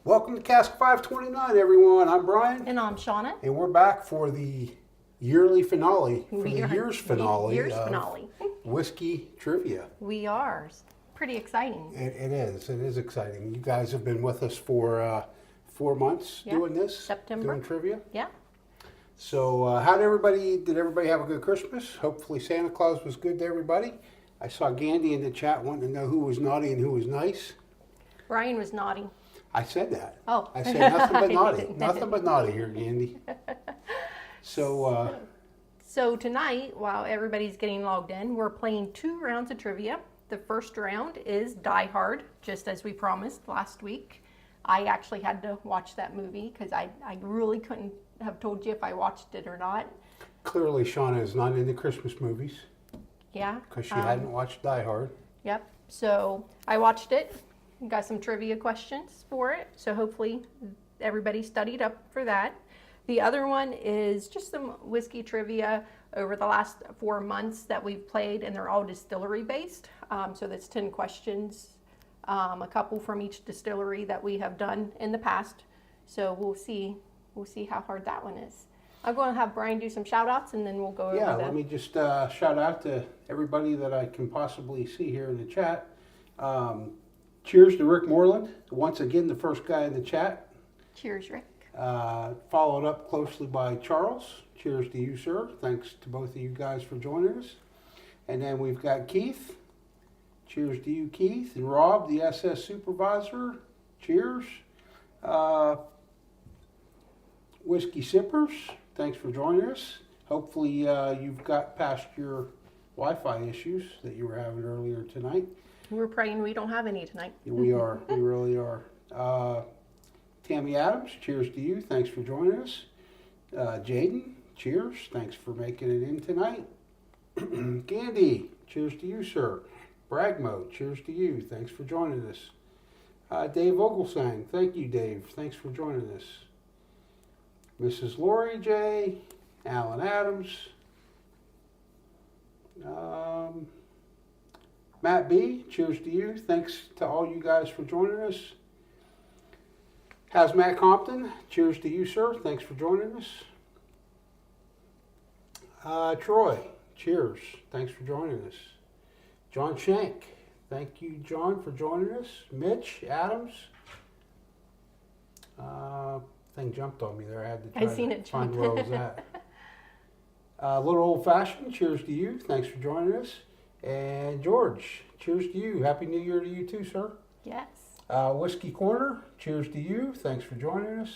Welcome to Cask 529, everyone. I'm Bryan. And I'm Shona. And we're back for the yearly finale, year's finale of Whiskey Trivia. We are. Pretty exciting. It is exciting. You guys have been with us for 4 months doing this. September. Doing trivia. Yeah. So did everybody have a good Christmas? Hopefully Santa Claus was good to everybody. I saw Gandhi in the chat wanting to know who was naughty and who was nice. Bryan was naughty. I said that. Oh. I said nothing but naughty. Nothing but naughty here, Gandhi. So tonight, while everybody's getting logged in, we're playing 2 rounds of trivia. The first round is Die Hard, just as we promised last week. I actually had to watch that movie because I really couldn't have told you if I watched it or not. Clearly, Shona is not into Christmas movies. Yeah. Because she hadn't watched Die Hard. Yep. So I watched it. Got some trivia questions for it. So hopefully everybody studied up for that. The other one is just some whiskey trivia over the last 4 months that we've played, and they're all distillery based. So that's 10 questions, a couple from each distillery that we have done in the past. So we'll see how hard that one is. I'm going to have Bryan do some shout outs and then we'll go over that. Yeah, let me just shout out to everybody that I can possibly see here in the chat. Cheers to Rick Moreland, once again the first guy in the chat. Cheers, Rick. Followed up closely by Charles. Cheers to you, sir. Thanks to both of you guys for joining us. And then we've got Keith. Cheers to you, Keith. And Rob, the SS supervisor. Cheers. Whiskey Sippers, thanks for joining us. Hopefully you've got past your Wi-Fi issues that you were having earlier tonight. We're praying we don't have any tonight. We are. We really are. Tammy Adams, cheers to you. Thanks for joining us. Jaden, cheers. Thanks for making it in tonight. Gandhi, cheers to you, sir. Bragmo, cheers to you. Thanks for joining us. Dave Oglesang, thank you, Dave. Thanks for joining us. Mrs. Lori J, Alan Adams, Matt B, cheers to you. Thanks to all you guys for joining us. Hazmat Compton, cheers to you, sir. Thanks for joining us. Troy, cheers. Thanks for joining us. John Shank, thank you, John, for joining us. Mitch Adams. Thing jumped on me there. I had to try to find where I was at. Little Old Fashioned, cheers to you. Thanks for joining us. And George, cheers to you. Happy New Year to you too, sir. Yes. Whiskey Corner, cheers to you. Thanks for joining us.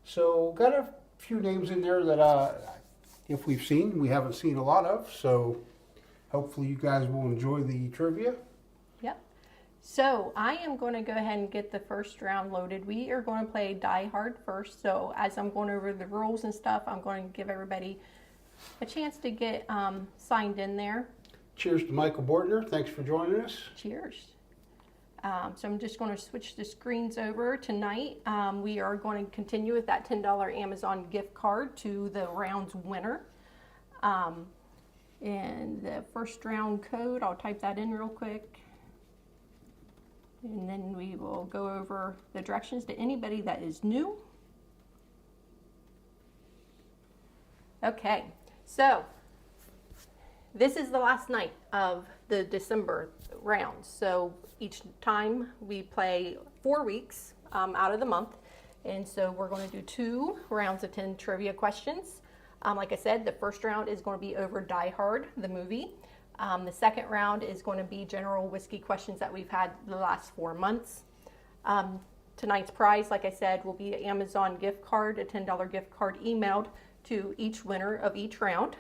So got a few names in there that if we've seen, we haven't seen a lot of. So hopefully you guys will enjoy the trivia. Yep. So I am going to go ahead and get the first round loaded. We are going to play Die Hard first. So as I'm going over the rules and stuff, I'm going to give everybody a chance to get signed in there. Cheers to Michael Bortner. Thanks for joining us. Cheers. So I'm just going to switch the screens over. Tonight, we are going to continue with that $10 Amazon gift card to the round's winner. And the first round code, I'll type that in real quick. And then we will go over the directions to anybody that is new. Okay, so this is the last night of the December rounds. So each time we play 4 weeks out of the month. And so we're going to do 2 rounds of 10 trivia questions. Like I said, the first round is going to be over Die Hard, the movie. The second round is going to be general whiskey questions that we've had the last 4 months. Tonight's prize, like I said, will be an Amazon gift card, a $10 gift card emailed to each winner of each round.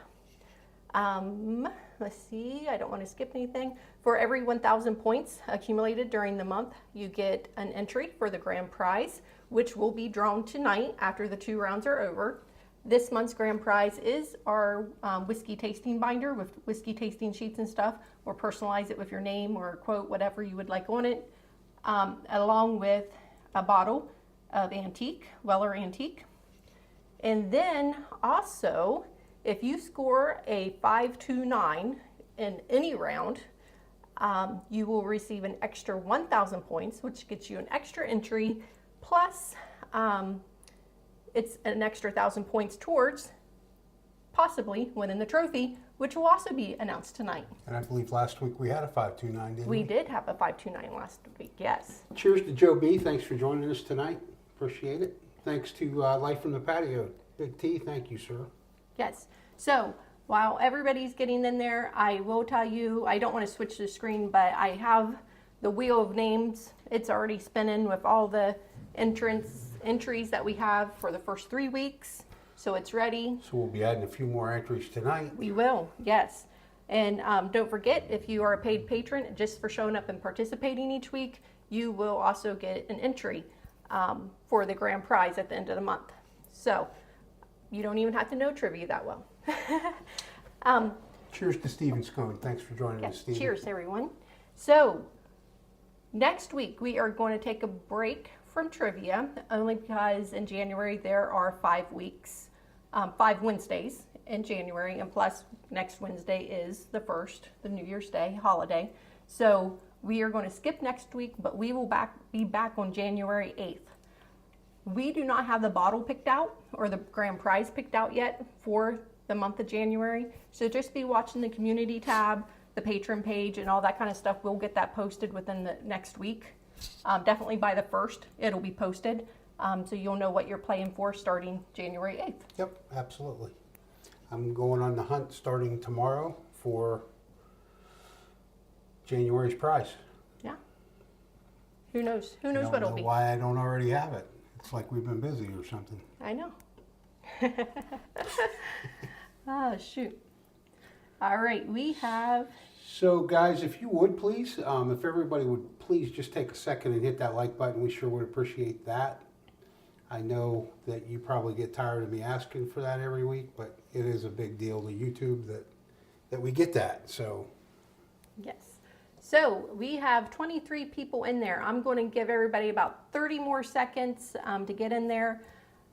Let's see, I don't want to skip anything. For every 1,000 points accumulated during the month, you get an entry for the grand prize, which will be drawn tonight after the 2 rounds are over. This month's grand prize is our whiskey tasting binder with whiskey tasting sheets and stuff, or personalize it with your name or a quote, whatever you would like on it, along with a bottle of antique, Weller Antique. And then also, if you score a 529 in any round, you will receive an extra 1,000 points, which gets you an extra entry, plus it's an extra 1,000 points towards possibly winning the trophy, which will also be announced tonight. And I believe last week we had a 529, didn't we? We did have a 529 last week, yes. Cheers to Joe B. Thanks for joining us tonight. Appreciate it. Thanks to Life from the Patio. Big T, thank you, sir. Yes. So while everybody's getting in there, I will tell you, I don't want to switch the screen, but I have the wheel of names. It's already spinning with all the entries that we have for the first 3 weeks. So it's ready. So we'll be adding a few more entries tonight. We will, yes. And don't forget, if you are a paid patron, just for showing up and participating each week, you will also get an entry for the grand prize at the end of the month. So you don't even have to know trivia that well. Cheers to Stephen Scone. Thanks for joining us, Stephen. Cheers, everyone. So next week, we are going to take a break from trivia, only because in January there are 5 weeks, 5 Wednesdays in January, and plus next Wednesday is the 1st, the New Year's Day holiday. So we are going to skip next week, but we will be back on January 8th. We do not have the bottle picked out or the grand prize picked out yet for the month of January. So just be watching the community tab, the patron page, and all that kind of stuff. We'll get that posted within the next week. Definitely by the 1st, it'll be posted. So you'll know what you're playing for starting January 8th. Yep, absolutely. I'm going on the hunt starting tomorrow for January's prize. Yeah. Who knows? Who knows what it'll be? Why I don't already have it. It's like we've been busy or something. I know. Oh, shoot. All right, we have... So guys, if you would please, if everybody would please just take a second and hit that like button, we sure would appreciate that. I know that you probably get tired of me asking for that every week, but it is a big deal to YouTube that we get that, so. Yes. So we have 23 people in there. I'm going to give everybody about 30 more seconds to get in there.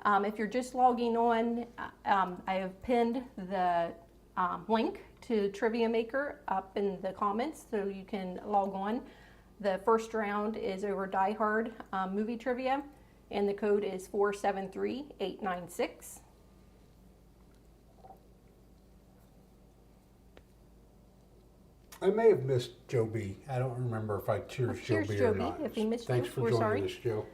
If you're just logging on, I have pinned the link to Trivia Maker up in the comments so you can log on. The first round is over Die Hard movie trivia, and the code is 473896. I may have missed Joe B. I don't remember if I cheers Joe B or not. If he missed Thanks you, for we're joining sorry. us, Joe.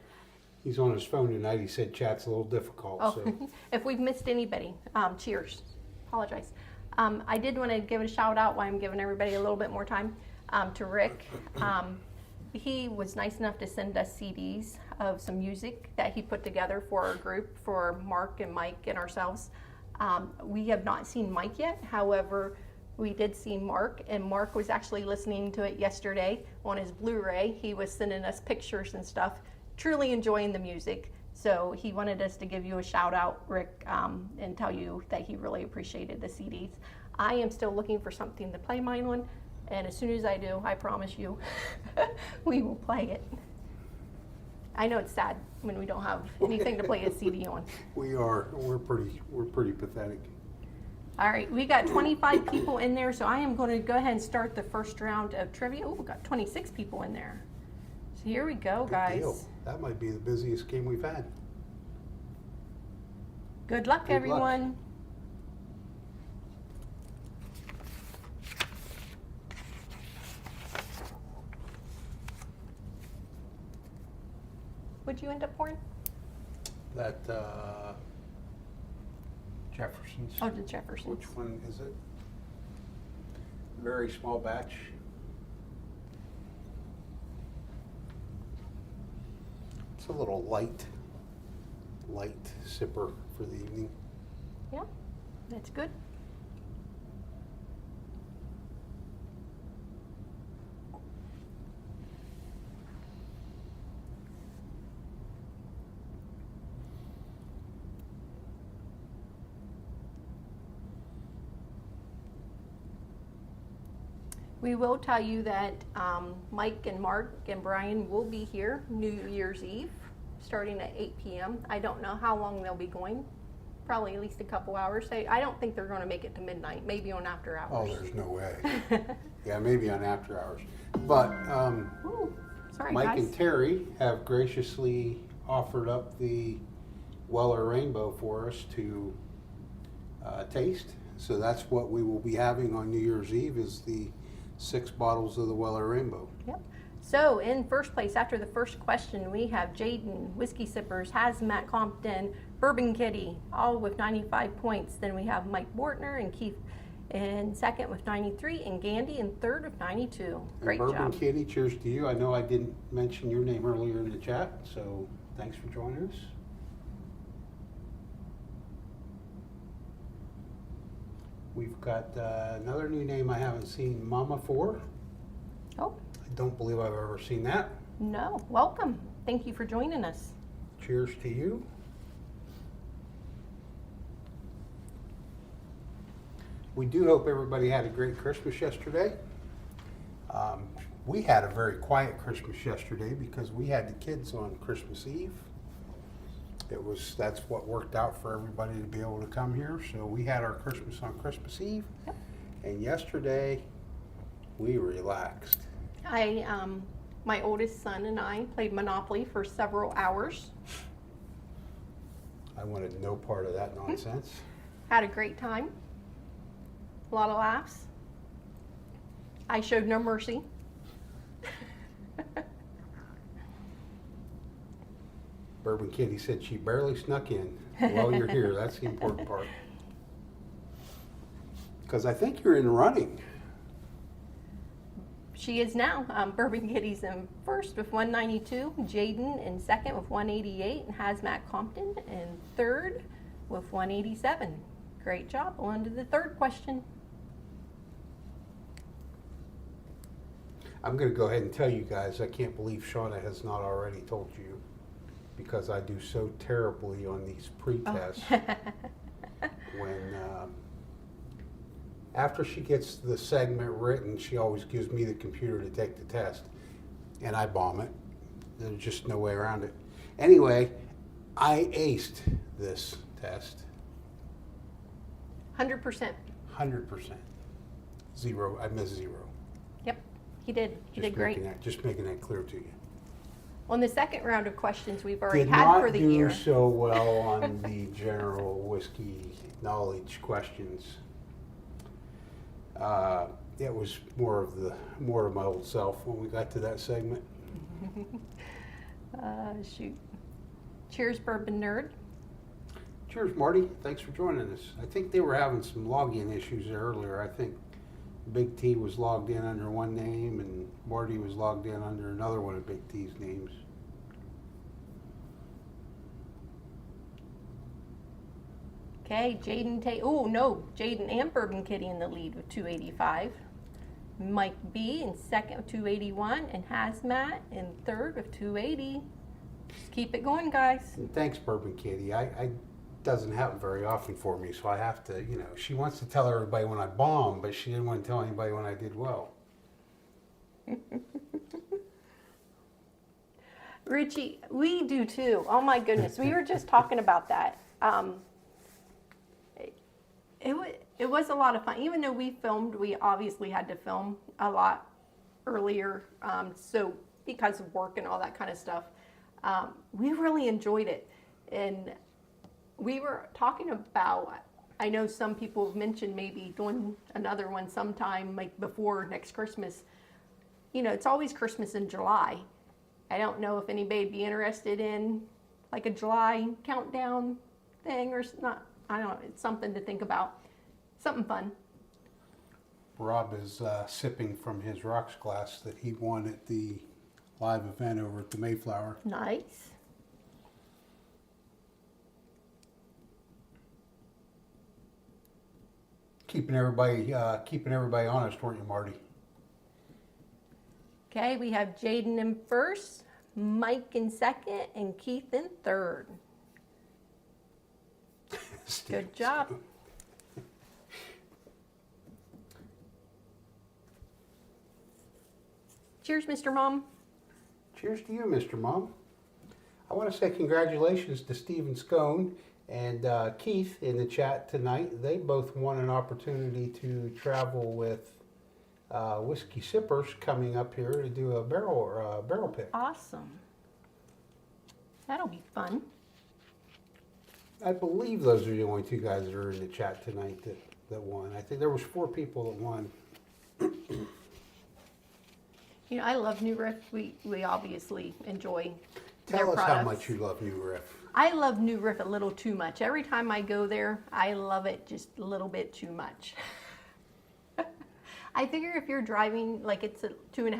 He's on his phone tonight. He said chat's a little difficult. Oh, So. if we've missed anybody, cheers. Apologize. I did want to give a shout out while I'm giving everybody a little bit more time to Rick. He was nice enough to send us CDs of some music that he put together for our group, for Mark and Mike and ourselves. We have not seen Mike yet. However, we did see Mark, and Mark was actually listening to it yesterday on his Blu-ray. He was sending us pictures and stuff, truly enjoying the music. So he wanted us to give you a shout out, Rick, and tell you that he really appreciated the CDs. I am still looking for something to play mine on, and as soon as I do, I promise you, we will play it. I know it's sad when we don't have anything to play a CD on. We're pretty pathetic. All right, we got 25 people in there, so I am going to go ahead and start the first round of trivia. Oh, we got 26 people in there. So here we go, Good guys. deal. That might be the busiest game we've had. Good luck, Good luck. everyone. What'd you end up pouring? That Jefferson's. Oh, the Jeffersons. Which one is it? Very small batch. It's a little light sipper for the evening. Yeah, that's good. We will tell you that Mike and Mark and Brian will be here New Year's Eve, starting at 8 p.m. I don't know how long they'll be going probably at least a couple hours. I don't think they're going to make it to midnight. Maybe on after Oh, hours. there's no way. Yeah, maybe on after hours. But Ooh, sorry, Mike guys. and Terry have graciously offered up the Weller Rainbow for us to taste. So that's what we will be having on New Year's Eve is the 6 bottles of the Weller Rainbow. Yep. So in first place, after the first question, we have Jaden, Whiskey Sippers, Hazmat Compton, Bourbon Kitty, all with 95 points. Then we have Mike Bortner and Keith in second with 93, and Gandy in third with 92. Great And Bourbon job. Kitty, cheers to you. I know I didn't mention your name earlier in the chat, so thanks for joining us. We've got another new name I haven't seen, Mama 4. Oh, I don't believe I've ever seen that. no. Welcome. Thank you for joining us. Cheers to you. We do hope everybody had a great Christmas yesterday. We had a very quiet Christmas yesterday because we had the kids on Christmas Eve. That's what worked out for everybody to be able to come here. So we had our Christmas on Christmas Eve. Yep. And yesterday we relaxed. My oldest son and I played Monopoly for several hours. I wanted no part of that nonsense. Had a great time. A lot of laughs. I showed no mercy. Bourbon Kitty said she barely snuck in. Well, you're here. That's the important part. Because I think you're in the running. She is now. Bourbon Kitty's in first with 192, Jaden in second with 188, and Hazmat Compton in third with 187. Great job. On to the third question. I'm going to go ahead and tell you guys, I can't believe Shona has not already told you, because I do so terribly on these pre-tests. When after she gets the segment written, she always gives me the computer to take the test, and I bomb it. There's just no way around it. Anyway, I aced this test. 100%. 100%. Zero. I missed 0. Yep, he did. He did great. Just making that clear to you. On the second round of questions we've already Did had not for the do year. so well on the general whiskey knowledge questions. It was more of my old self when we got to that segment. Shoot. Cheers, Bourbon Nerd. Cheers, Marty. Thanks for joining us. I think they were having some login issues there earlier. I think Big T was logged in under one name and Marty was logged in under another one of Big T's names. Okay, Jaden Jaden and Bourbon Kitty in the lead with 285. Mike B in second with 281, and Hazmat in third with 280. Just keep it going, guys. And thanks, Bourbon Kitty. I doesn't happen very often for me, so I have to, she wants to tell everybody when I bomb, but she didn't want to tell anybody when I did well. Richie, we do too. Oh my goodness, we were just talking about that. It was a lot of fun. Even though we filmed, we obviously had to film a lot earlier, so because of work and all that kind of stuff. We really enjoyed it, and we were talking about, I know some people have mentioned maybe doing another one sometime, like before next Christmas. It's always Christmas in July. I don't know if anybody'd be interested in like a July countdown thing or not. I don't know. It's something to think about. Something fun. Rob is sipping from his rocks glass that he won at the live event over at the Mayflower. Nice. Keeping everybody honest, weren't you, Marty? Okay, we have Jaden in first, Mike in second, and Keith in third. Good job. Cheers, Mr. Mom. Cheers to you, Mr. Mom. I want to say congratulations to Stephen Scone And Keith in the chat tonight, they both won an opportunity to travel with Whiskey Sippers coming up here to do a barrel pick. Awesome. That'll be fun. I believe those are the only two guys that are in the chat tonight that won. I think there was 4 people that won. You know, I love New Riff. We obviously enjoy their Tell us products. how much you love New Riff. I love New Riff a little too much. Every time I go there, I love it just a little bit too much. I figure if you're driving, like it's a 2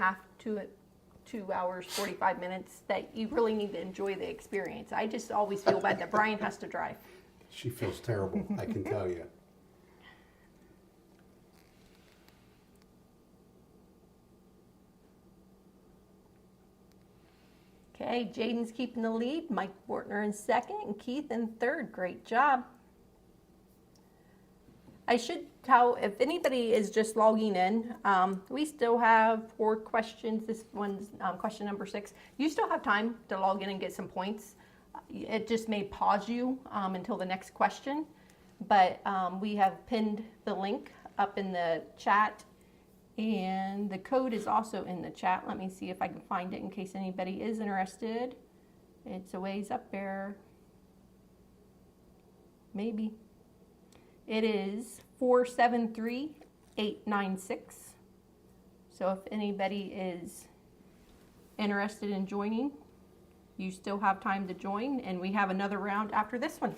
hours, 45 minutes, that you really need to enjoy the experience. I just always feel bad that Bryan has to drive. She feels terrible, I can tell you. Okay, Jaden's keeping the lead, Mike Bortner in second, and Keith in third. Great job. I should tell, if anybody is just logging in, we still have 4 questions. This one's question number 6. You still have time to log in and get some points. It just may pause you until the next question, but we have pinned the link up in the chat, and the code is also in the chat. Let me see if I can find it in case anybody is interested. It's a ways up there. Maybe. It is 473896. So if anybody is interested in joining, you still have time to join, and we have another round after this one.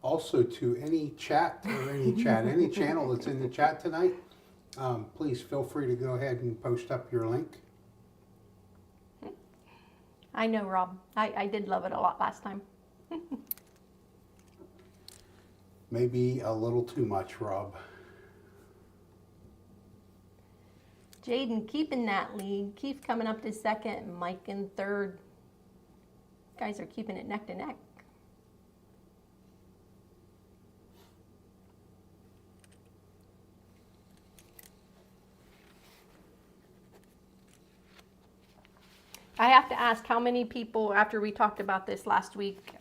Also, to any chat or any channel that's in the chat tonight, please feel free to go ahead and post up your link. I know, Rob. I did love it a lot last time. Maybe a little too much, Rob. Jaden keeping that lead. Keith coming up to second, and Mike in third. Guys are keeping it neck to neck. I have to ask how many people, after we talked about this last week,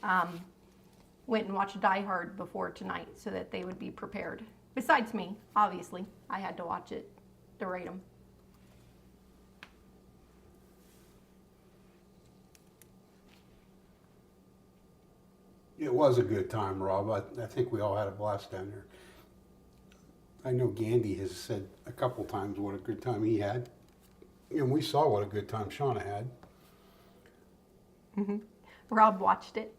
went and watched Die Hard before tonight so that they would be prepared. Besides me, obviously. I had to watch it to rate them. It was a good time, Rob. I think we all had a blast down there. I know Gandy has said a couple times what a good time he had. And we saw what a good time Shona had. Mm-hmm. Rob watched it.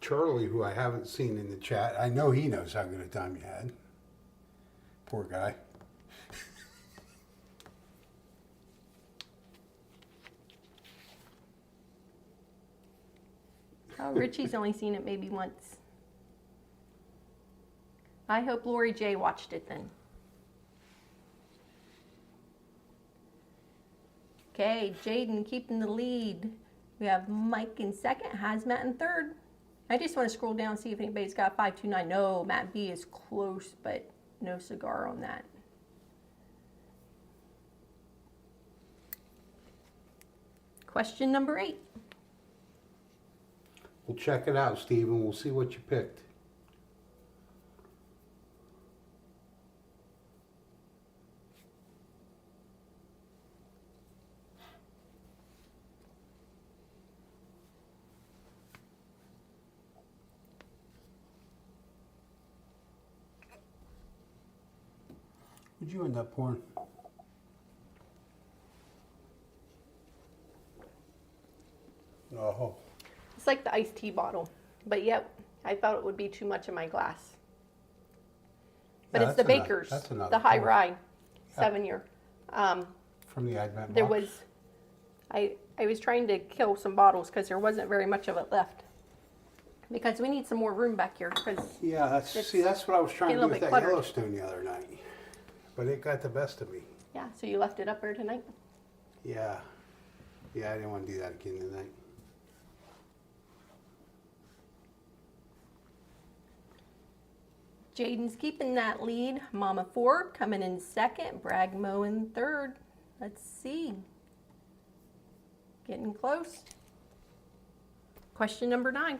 Charlie, who I haven't seen in the chat, I know he knows how good a time you had. Poor guy. Oh, Richie's only seen it maybe once. I hope Lori J watched it then. Okay, Jaden keeping the lead. We have Mike in second, Hazmat in third. I just want to scroll down and see if anybody's got 529. No, Matt B is close, but no cigar on that. Question number 8. We'll check it out, Steve, and we'll see what you picked. What'd you end up pouring? Oh. It's like the iced tea bottle, but yet I thought it would be too much in my glass. But Yeah, it's the that's enough. Baker's, That's enough. the high Yeah. rye, 7-year. From the Advent There box? was, I was trying to kill some bottles because there wasn't very much of it left. Because we need some more room back here. Because Yeah, that's what I was trying to getting a do little with bit that cluttered. Yellowstone the other night. But it got the best of me. yeah, so you left it up there tonight. Yeah. Yeah, I didn't want to do that again tonight. Jaden's keeping that lead. Mama 4 coming in second. Bragmo in third. Let's see. Getting close. Question number 9.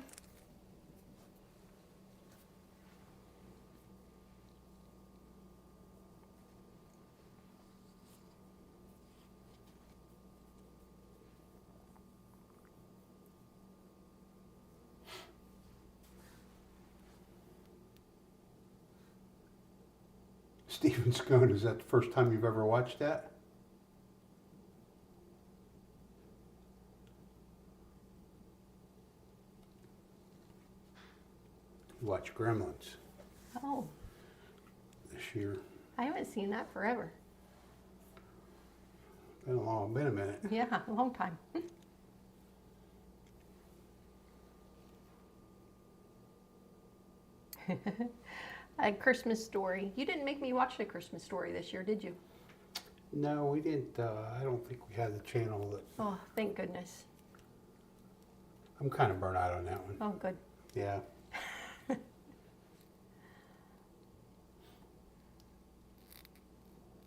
Steven Scone, is that the first time you've ever watched that? You watch Gremlins Oh, this year. I haven't seen that forever. Been a minute. Yeah, a long time. A Christmas Story. You didn't make me watch A Christmas Story this year, did you? No, we didn't. I don't think we had the channel that. Oh, thank goodness. I'm kind of burnt out on that one. Oh, good. Yeah.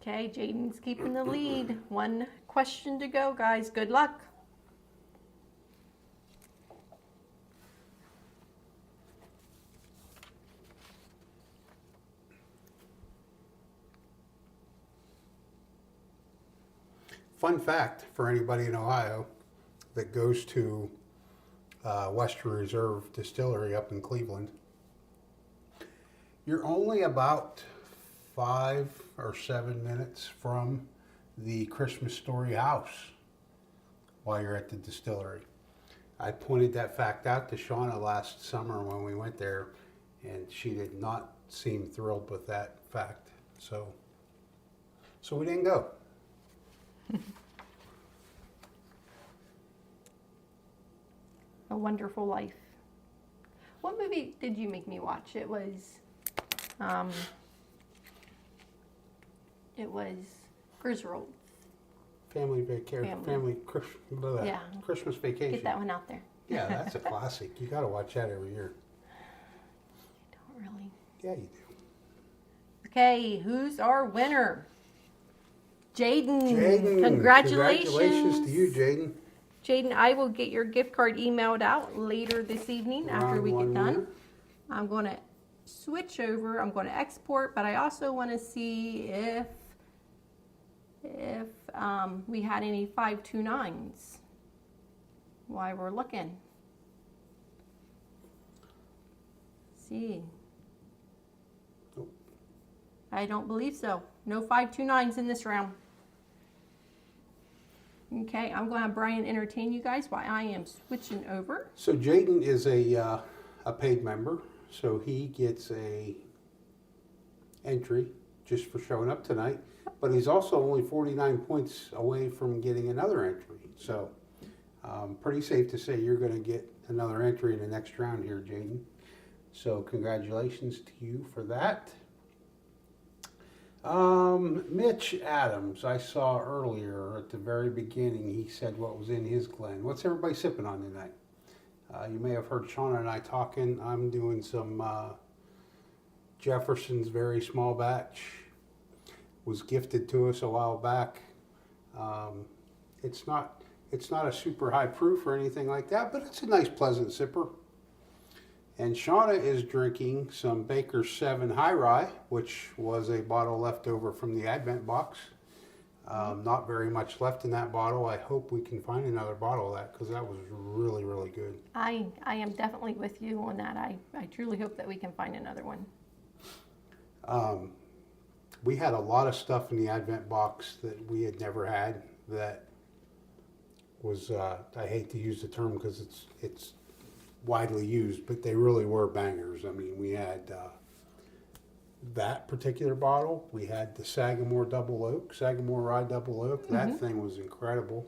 Okay, Jaden's keeping the lead. 1 question to go, guys. Good luck. Fun fact for anybody in Ohio that goes to Western Reserve Distillery up in Cleveland, you're only about 5 or 7 minutes from the Christmas Story house while you're at the distillery. I pointed that fact out to Shona last summer when we went there, and she did not seem thrilled with that fact. So we didn't go. A Wonderful Life. What movie did you make me watch? It was Griswold. Family vacation. Yeah. Christmas Vacation. Get that one out there. Yeah, that's a classic. You got to watch that every year. I don't really. Yeah, you do. Okay, who's our winner? Jaden. Jaden, Congratulations. Congratulations to you, Jaden. Jaden, I will get your gift card emailed out later this evening after we get done. Winner. I'm going to switch over. I'm going to export, but I also want to see if we had any 529s while we're looking. See. Nope. I don't believe so. No 529s in this round. Okay, I'm going to have Bryan entertain you guys while I am switching over. So Jaden is a paid member, so he gets a entry just for showing up tonight. But he's also only 49 points away from getting another entry. So pretty safe to say you're going to get another entry in the next round here, Jaden. So congratulations to you for that. Mitch Adams, I saw earlier at the very beginning, he said what was in his Glen. What's everybody sipping on tonight? You may have heard Shona and I talking. I'm doing some Jefferson's very small batch. Was gifted to us a while back. It's not a super high proof or anything like that, but it's a nice pleasant sipper. And Shona is drinking some Baker's 7 High Rye, which was a bottle left over from the Advent box. Not very much left in that bottle. I hope we can find another bottle of that because that was really, really good. I am definitely with you on that. I truly hope that we can find another one. We had a lot of stuff in the Advent box that we had never had that was, I hate to use the term because it's widely used, but they really were bangers. I mean, we had that particular bottle. We had the Sagamore Rye Double Oak. That thing was incredible.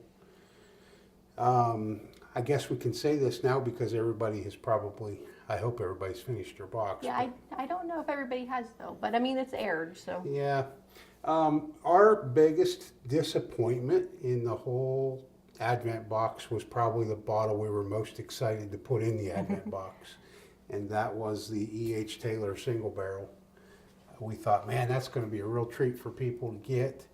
I guess we can say this now because everybody has probably, I hope everybody's finished their box. Yeah, I don't know if everybody has though, but I mean, it's aired, so. Yeah. Our biggest disappointment in the whole Advent box was probably the bottle we were most excited to put in the Advent box, and that was the E.H. Taylor Single Barrel. we thought, man, that's going to be a real treat for people to get.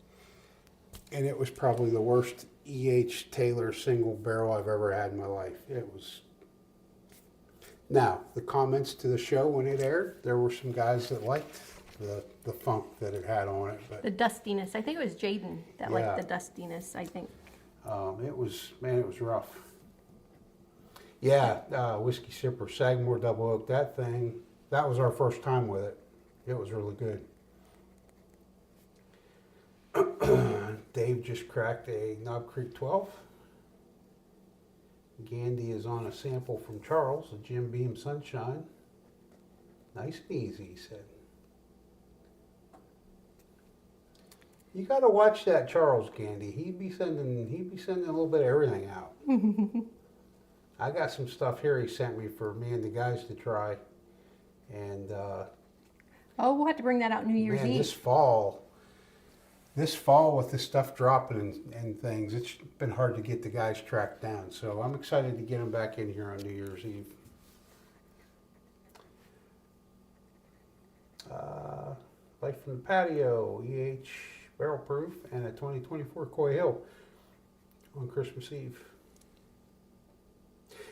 And it was probably the worst E.H. Taylor single barrel I've ever had in my life. It was. Now, the comments to the show when it aired, there were some guys that liked the funk that it had on it. But The dustiness. I think it was Jaden that liked the dustiness, I think. it was rough. Yeah, Whiskey Sipper, Sagamore Double Oak, that thing, that was our first time with it. It was really good. Dave just cracked a Knob Creek 12. Gandy is on a sample from Charles, a Jim Beam Sunshine. Nice and easy, he said. You got to watch that Charles, Gandy. He'd be sending a little bit of everything out. I got some stuff here he sent me for me and the guys to try, and we'll have to bring that out New Year's Eve. This fall with the stuff dropping and things, it's been hard to get the guys tracked down. So I'm excited to get them back in here on New Year's Eve. Life from the Patio, EH Barrel Proof, and a 2024 Coy Hill on Christmas Eve.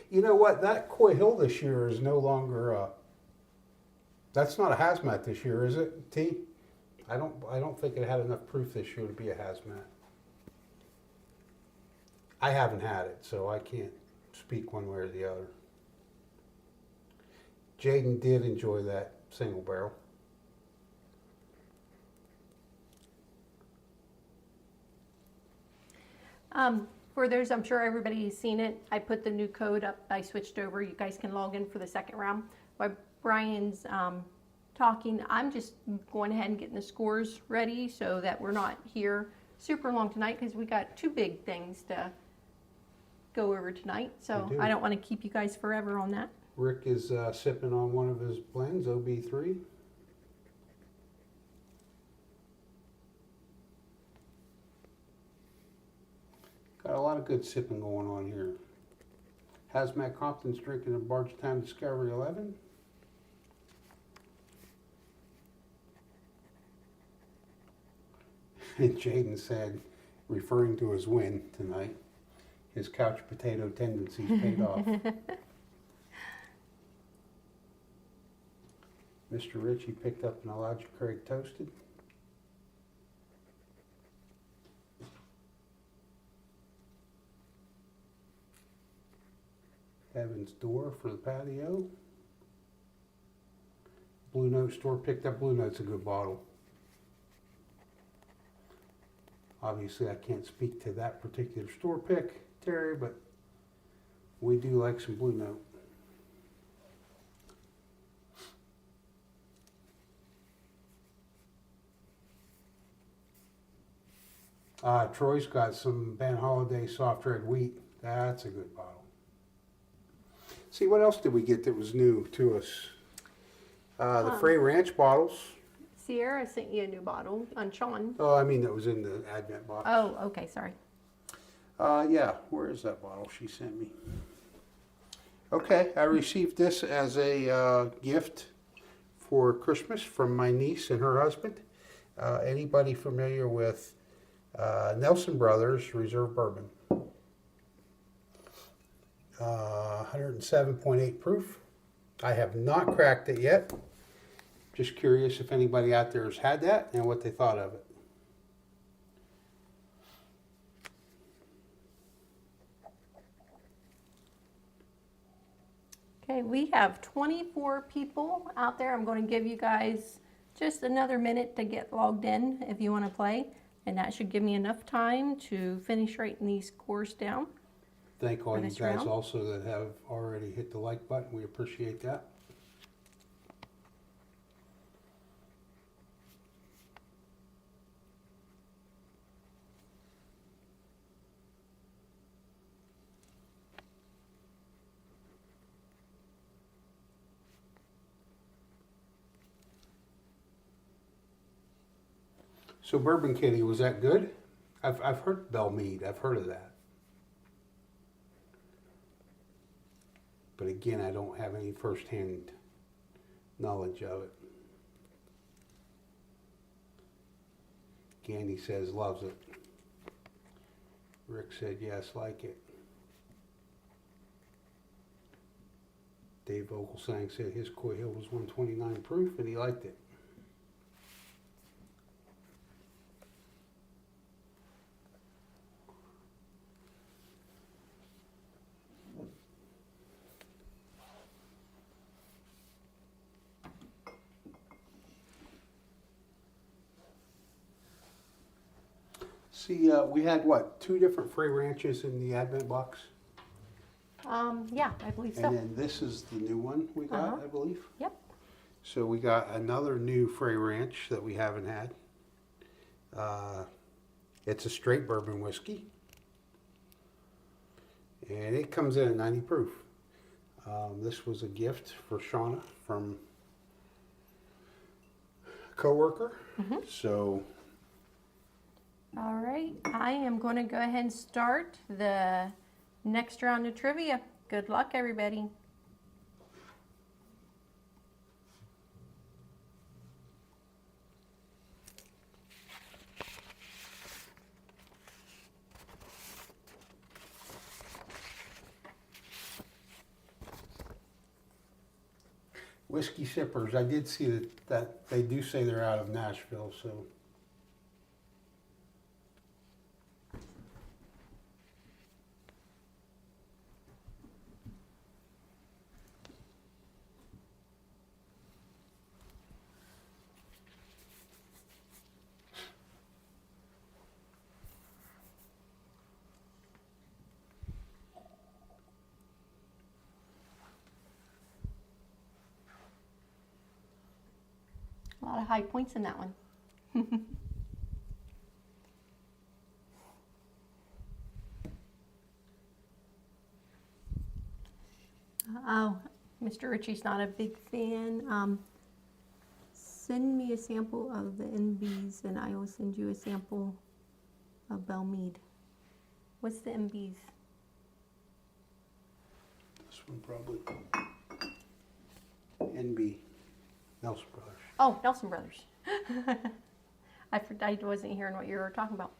You know what? That Coy Hill this year is no longer. That's not a hazmat this year, is it, T? I don't think it had enough proof this year to be a hazmat. I haven't had it, so I can't speak one way or the other. Jaden did enjoy that single barrel. For those, I'm sure everybody's seen it. I put the new code up. I switched over. You guys can log in for the second round. While Brian's talking, I'm just going ahead and getting the scores ready so that we're not here super long tonight because we got two big things to go over tonight. So I don't want to keep you guys forever on that. Rick is sipping on one of his blends, OB3. Got a lot of good sipping going on here. Hazmat Compton's drinking a Bardstown Discovery 11. And Jaden said, referring to his win tonight, his couch potato tendencies paid off. Mr. Ritchie picked up an Elijah Craig Toasted. Heaven's Door for the patio. Blue Note store picked up Blue Note's a good bottle. Obviously, I can't speak to that particular store pick, Terry, but we do like some Blue Note. Troy's got some Van Holiday soft red wheat. That's a good bottle. See, what else did we get that was new to us? The Frey Ranch bottles. Sierra sent you a new bottle on Sean. Oh, I mean, that was in the Advent box. Oh, okay, sorry. Yeah, where is that bottle she sent me? Okay, I received this as a gift for Christmas from my niece and her husband. Anybody familiar with Nelson Brothers Reserve Bourbon? 107.8 proof. I have not cracked it yet. Just curious if anybody out there has had that and what they thought of it. Okay, we have 24 people out there. I'm going to give you guys just another minute to get logged in if you want to play. And that should give me enough time to finish writing these scores down. Thank all you guys also that have already hit the like button. We appreciate that. So Bourbon Kitty, was that good? I've heard Belle Meade. I've heard of that. But again, I don't have any firsthand knowledge of it. Candy says loves it. Rick said yes, like it. Dave Vogelsang said his Coy Hill was 129 proof and he liked it. See, we had what, 2 different Frey Ranches in the Advent box? Yeah, I believe so. And then this is the new one we got, I believe. Yep. So we got another new Frey Ranch that we haven't had. It's a straight bourbon whiskey. And it comes in at 90 proof. This was a gift for Shona from a coworker. So All right, I am going to go ahead and start the next round of trivia. Good luck, everybody. Whiskey Sippers, I did see that they do say they're out of Nashville, so. A lot of high points in that one. Oh, Mr. Ritchie's not a big fan. Send me a sample of the MBs and I will send you a sample of Belle Meade. What's the MBs? This one probably. NB, Nelson Brothers. Oh, Nelson Brothers. I wasn't hearing what you were talking about.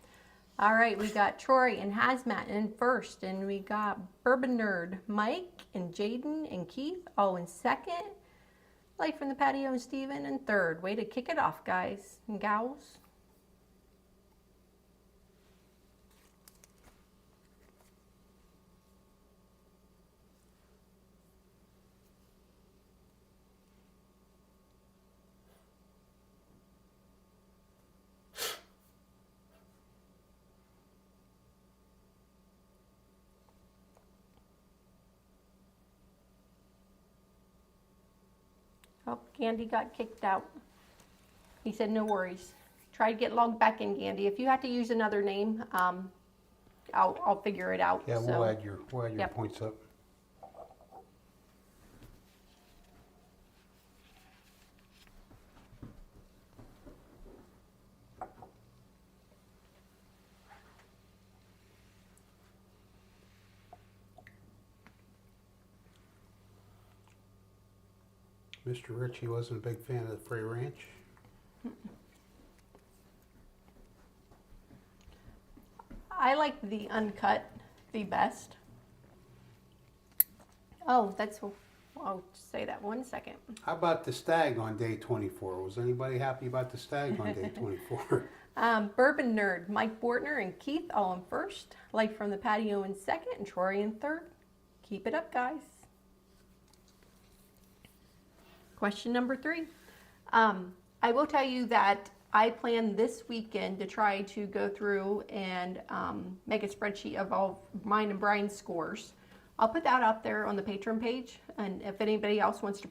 All right, we got Troy and Hazmat in first, and we got Bourbon Nerd, Mike and Jaden and Keith all in second. Light from the Patio and Steven in third. Way to kick it off, guys and gals. Oh, Gandy got kicked out. He said no worries. Try to get logged back in, Gandy. If you have to use another name, I'll figure it out. Yeah, So, we'll add your Yep. points up. Mr. Ritchie wasn't a big fan of the Frey Ranch. I like the uncut the best. Oh, I'll say that 1 second. How about the Stag on day 24? Was anybody happy about the Stag on day 24? Bourbon Nerd, Mike Bortner and Keith all in first. Light from the Patio in second and Troy in third. Keep it up, guys. Question number 3. I will tell you that I plan this weekend to try to go through and make a spreadsheet of all mine and Brian's scores. I'll put that out there on the Patreon page, and if anybody else wants to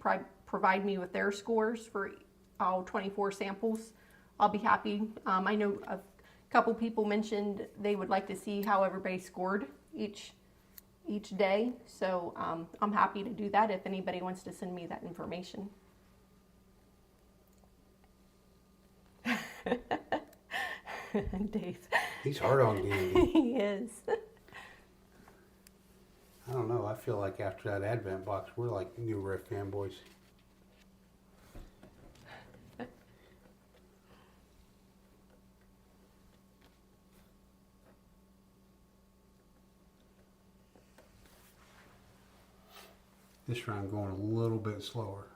provide me with their scores for all 24 samples, I'll be happy. I know a couple people mentioned they would like to see how everybody scored each day, so I'm happy to do that if anybody wants to send me that information. Dave. He's hard on Gandy. He is. I don't know. I feel like after that Advent box, we're like new Riff fanboys. This round going a little bit slower.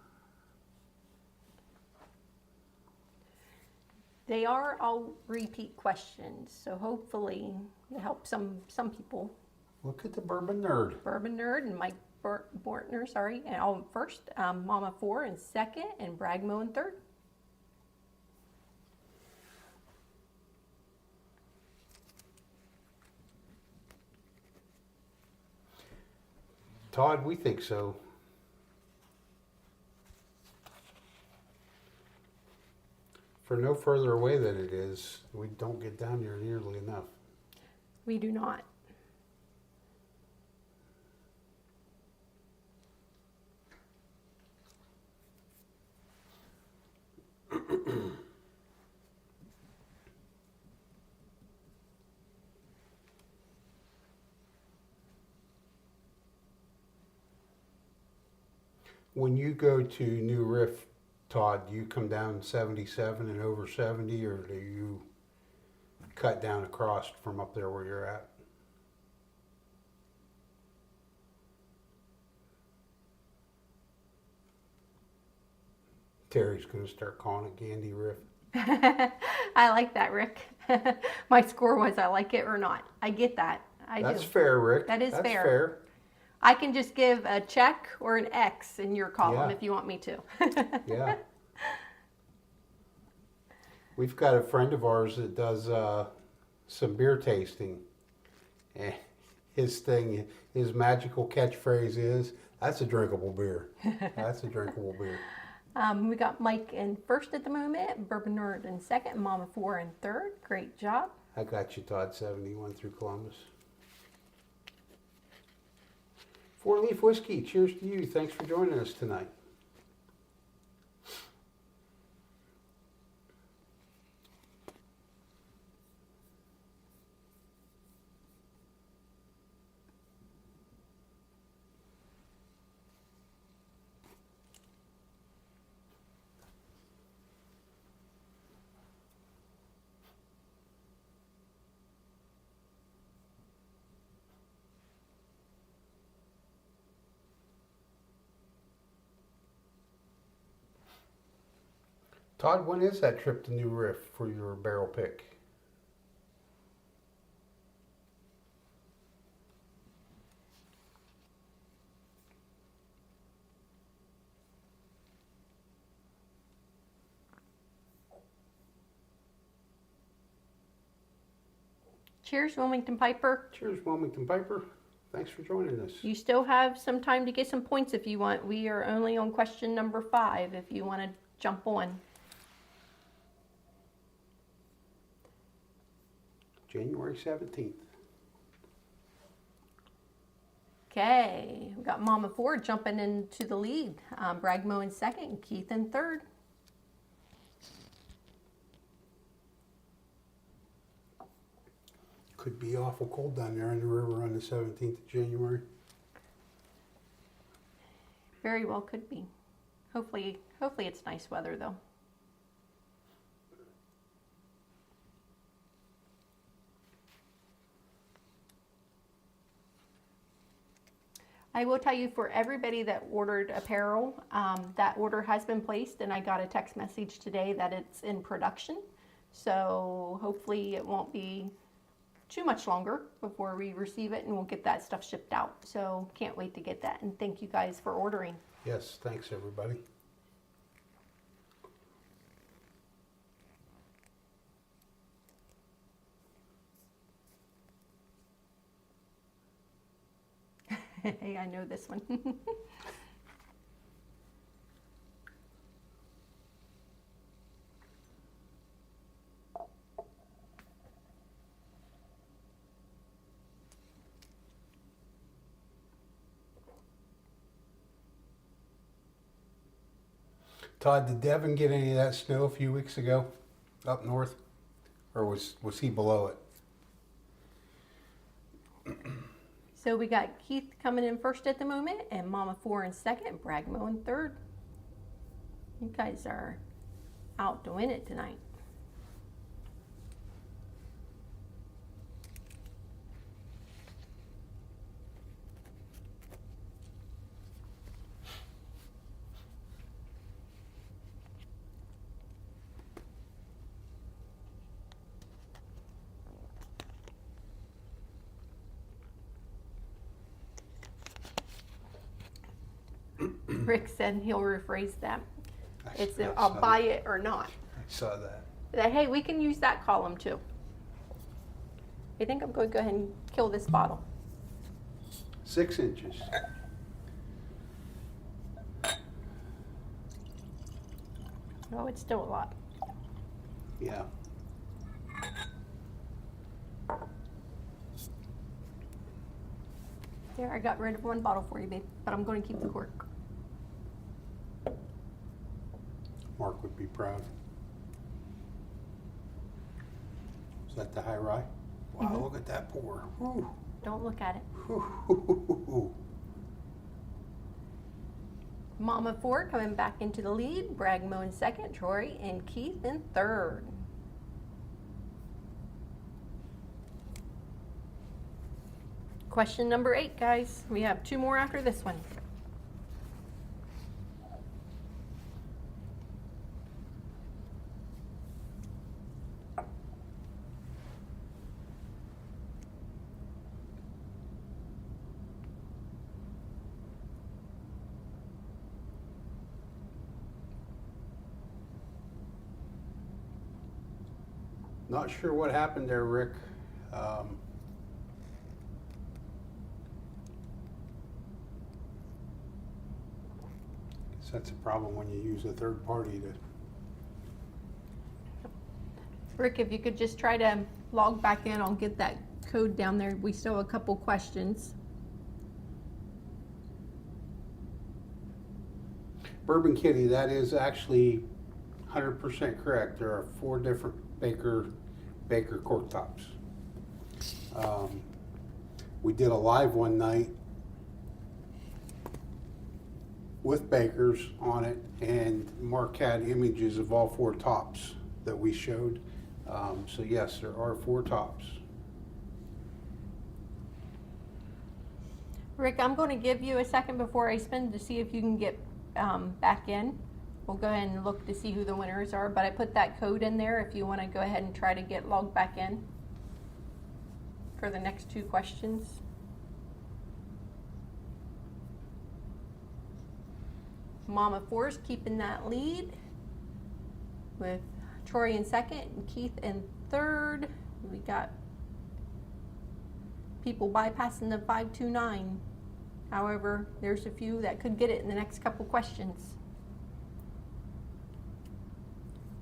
They are all repeat questions, so hopefully it helps some people. Look at the Bourbon Nerd. Bourbon Nerd and Mike Bortner, sorry, and all first, Mama 4 in second, and Bragmo in third. Todd, we think so. For no further away than it is, we don't get down here nearly enough. We do not. When you go to New Riff, Todd, do you come down 77 and over 70, or do you cut down across from up there where you're at? Terry's going to start calling it Gandy Riff. I like that, Rick. My score was I like it or not. I get that. That's do. fair, Rick. That is That's fair. I can just give a check or an X in your column if you want me to. Yeah. We've got a friend of ours that does some beer tasting. And his magical catchphrase is, "That's a drinkable beer." That's a drinkable beer. We got Mike in first at the moment, Bourbon Nerd in second, Mama 4 in third. Great job. I got you, Todd, 71 through Columbus. Four Leaf Whiskey, cheers to you. Thanks for joining us tonight. Todd, when is that trip to New Riff for your barrel pick? Cheers, Wilmington Piper. Cheers, Wilmington Piper. Thanks for joining us. You still have some time to get some points if you want. We are only on question number 5 if you want to jump on. January 17th. Okay, we got Mama 4 jumping into the lead. Bragmo in second, Keith in third. Could be awful cold down there in the river on the 17th of January. Very well could be. Hopefully it's nice weather though. I will tell you, for everybody that ordered apparel, that order has been placed, and I got a text message today that it's in production. So hopefully it won't be too much longer before we receive it, and we'll get that stuff shipped out. So can't wait to get that, and thank you guys for ordering. Yes, thanks everybody. Hey, I know this one. Todd, did Devin get any of that snow a few weeks ago up north? Or was he below it? So we got Keith coming in first at the moment, and Mama 4 in second, Bragmo in third. You guys are out to win it tonight. Rick said he'll rephrase that. It's I I'll saw buy that. it or not. I saw that. That, hey, we can use that column too. I think I'm going to go ahead and kill this bottle. 6 inches. Oh, it's still a lot. Yeah. There, I got rid of one bottle for you, babe, but I'm going to keep the cork. Mark would be proud. Is that the high rye? Wow, Mhm. look at that pour. Whew. Don't look at it. Whew. Mama 4 coming back into the lead. Bragmo in second. Troy and Keith in third. Question number 8, guys. We have 2 more after this one. Not sure what happened there, Rick. Guess that's a problem when you use a third party to. Rick, if you could just try to log back in, I'll get that code down there. We still have a couple questions. Bourbon Kitty, that is actually 100% correct. There are 4 different Baker cork tops. We did a live one night with Bakers on it, and Mark had images of all 4 tops that we showed. So yes, there are 4 tops. Rick, I'm going to give you a second before I spin to see if you can get back in. We'll go ahead and look to see who the winners are, but I put that code in there if you want to go ahead and try to get logged back in for the next 2 questions. Mama 4's keeping that lead with Troy in second and Keith in third. We got people bypassing the 529. However, there's a few that could get it in the next couple questions.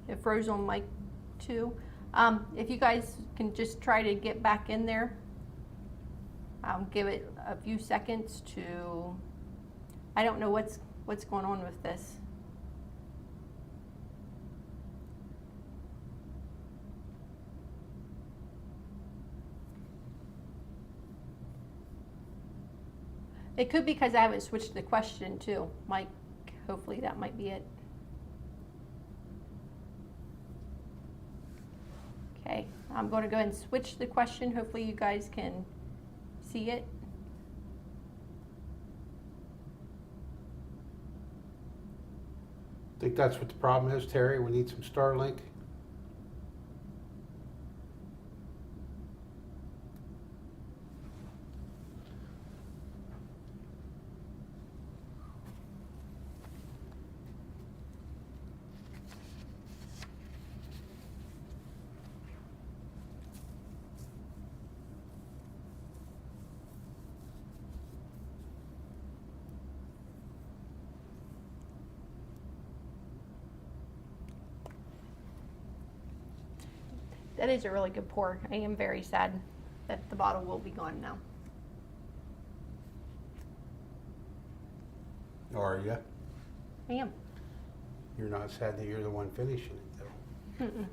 It froze on mic 2. If you guys can just try to get back in there, I'll give it a few seconds to. I don't know what's going on with this. It could be because I haven't switched the question too, Mike. Hopefully that might be it. Okay, I'm going to go ahead and switch the question. Hopefully you guys can see it. Think that's what the problem is, Terry? We need some Starlink. That is a really good pour. I am very sad that the bottle will be gone now. Are you? I am. You're not sad that you're the one finishing it, though. Mm-mm.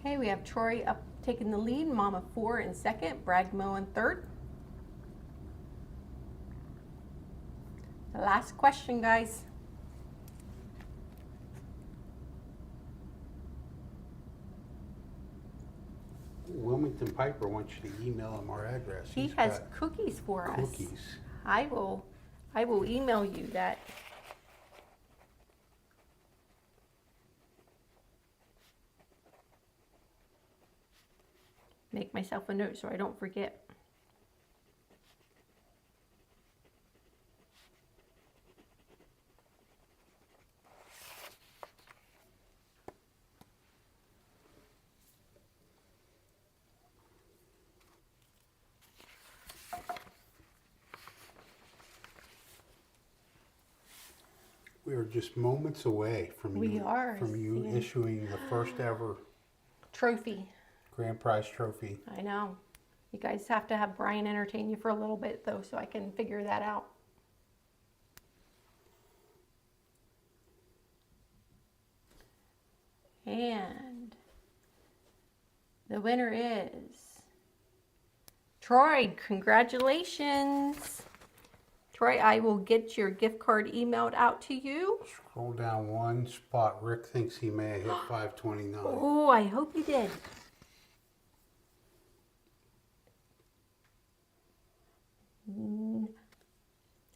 Okay, we have Troy up taking the lead, Mama 4 in second, Bragmo in third. The last question, guys. Wilmington Piper wants you to email him our address. He He's has got cookies for us. cookies. I will email you that. Make myself a note so I don't forget. We are just moments away from We are, you yeah. issuing the first ever Trophy. grand prize trophy. I know. You guys have to have Bryan entertain you for a little bit though, so I can figure that out. And the winner is Troy. Congratulations. Troy, I will get your gift card emailed out to you. Scroll down one spot. Rick thinks he may have hit 529. Oh, I hope you did.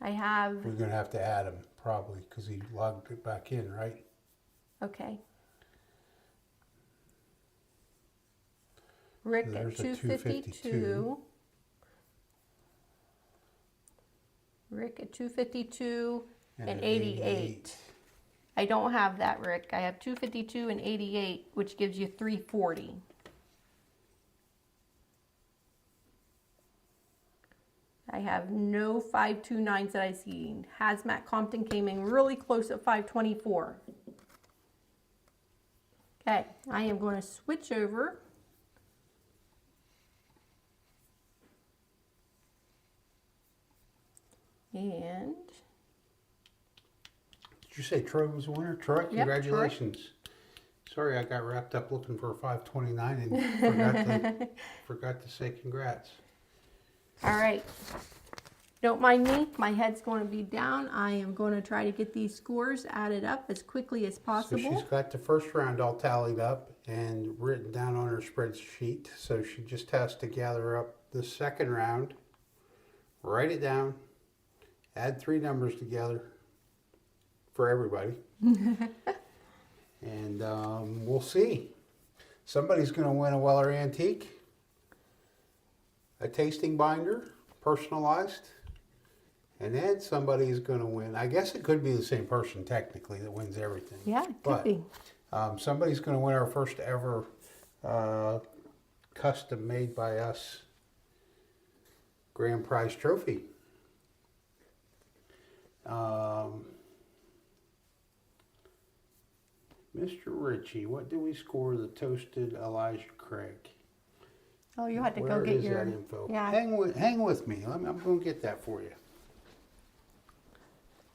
I have, We're going to have to add him, probably, because he logged it back in, right? okay. Rick So at there's a 252. Rick at 252 and an 88. I don't have that, Rick. I have 252 and 88, which gives you 340. I have no 529s that I see. Hazmat Compton came in really close at 524. Okay, I am going to switch over. And Did you say Troy was the winner? Troy, Yep, congratulations. Sorry, I got wrapped up looking for a 529 and forgot to say congrats. all right. Don't mind me. My head's going to be down. I am going to try to get these scores added up as quickly as So possible. she's got the first round all tallied up and written down on her spreadsheet. So she just has to gather up the second round, write it down, add 3 numbers together for everybody. And we'll see. Somebody's going to win a Weller Antique, a tasting binder, personalized, and then somebody's going to win. I guess it could be the same person technically that wins everything. Yeah, it could But be. somebody's going to win our first ever custom made by us grand prize trophy. Mr. Ritchie, what do we score the toasted Elijah Craig? Oh, you had to Where go get is your. that info? Yeah. Hang with me. I'm going to get that for you.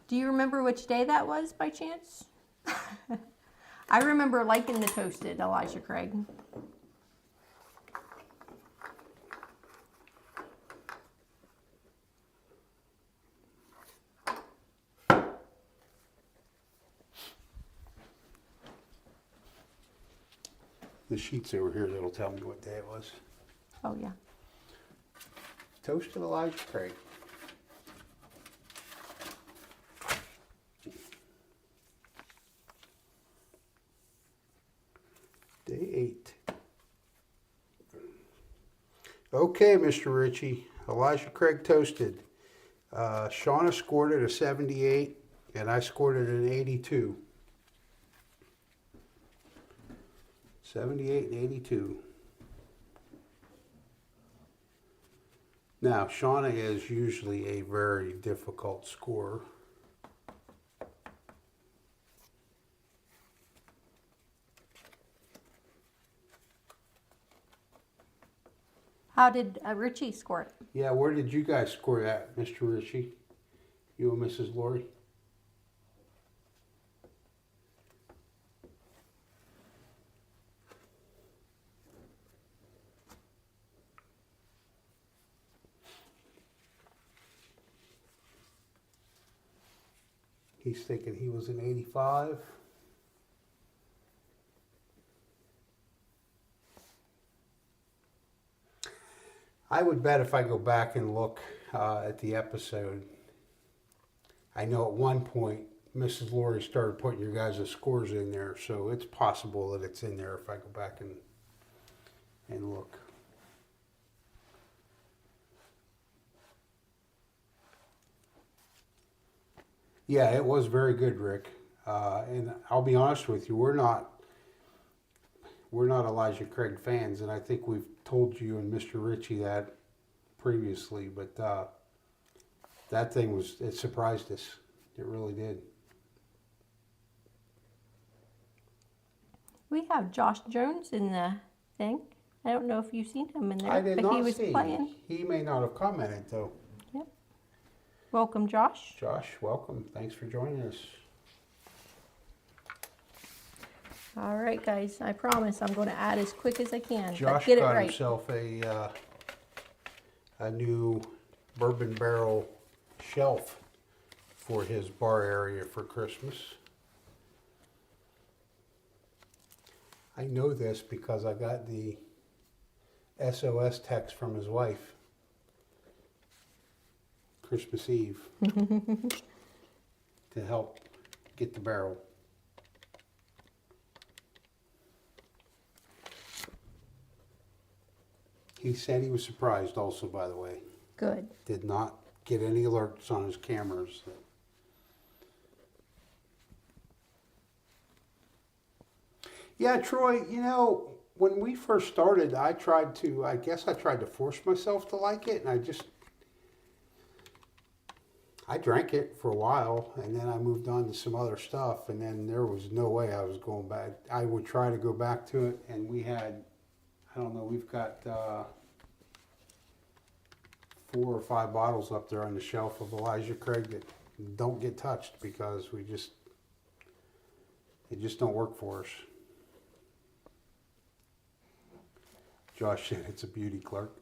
Do you remember which day that was by chance? I remember liking the toasted Elijah Craig. The sheet's over here that'll tell me what day it was. Oh, yeah. Toasted Elijah Craig. Day 8. Okay, Mr. Ritchie. Elijah Craig toasted. Shona scored it a 78, and I scored it an 82. 78 and 82. Now, Shona is usually a very difficult scorer. How did Richie score it? Yeah, where did you guys score that, Mr. Ritchie? You and Mrs. Lori? He's thinking he was an 85. I would bet if I go back and look at the episode, I know at one point Mrs. Laurie started putting your guys' scores in there, so it's possible that it's in there if I go back and look. Yeah, it was very good, Rick. And I'll be honest with you, we're not Elijah Craig fans, and I think we've told you and Mr. Ritchie that previously, but that thing it surprised us. It really did. We have Josh Jones in the thing. I don't know if you've seen him in there, I did but not he was see. playing. He may not have commented, though. Yep. Welcome, Josh. Josh, welcome. Thanks for joining us. All right, guys. I promise I'm going to add as quick as I can. Josh but get it got right. himself a new bourbon barrel shelf for his bar area for Christmas. I know this because I got the SOS text from his wife Christmas Eve to help get the barrel. He said he was surprised also, by the way. Good. Did not get any alerts on his cameras. Yeah, Troy, you know, when we first started, I guess I tried to force myself to like it, and I drank it for a while, and then I moved on to some other stuff, and then there was no way I was going back. I would try to go back to it, and we had, I don't know, we've got 4 or 5 bottles up there on the shelf of Elijah Craig that don't get touched because it just don't work for us. Josh said it's a beauty, Clark.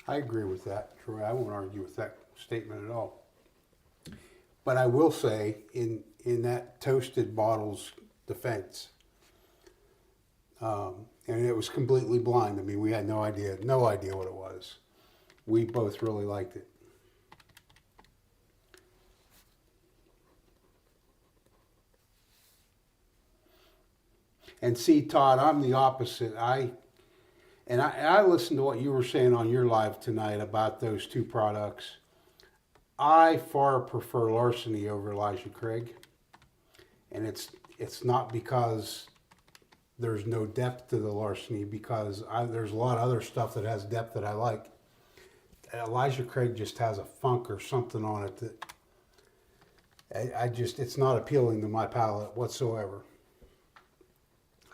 I agree with that, Troy. I won't argue with that statement at all. But I will say, in that toasted bottle's defense, and it was completely blind. I mean, we had no idea what it was. We both really liked it. And see, Todd, I'm the opposite. I listened to what you were saying on your live tonight about those two products. I far prefer Larceny over Elijah Craig. And it's not because there's no depth to the Larceny, because there's a lot of other stuff that has depth that I like. Elijah Craig just has a funk or something on it that it's not appealing to my palate whatsoever.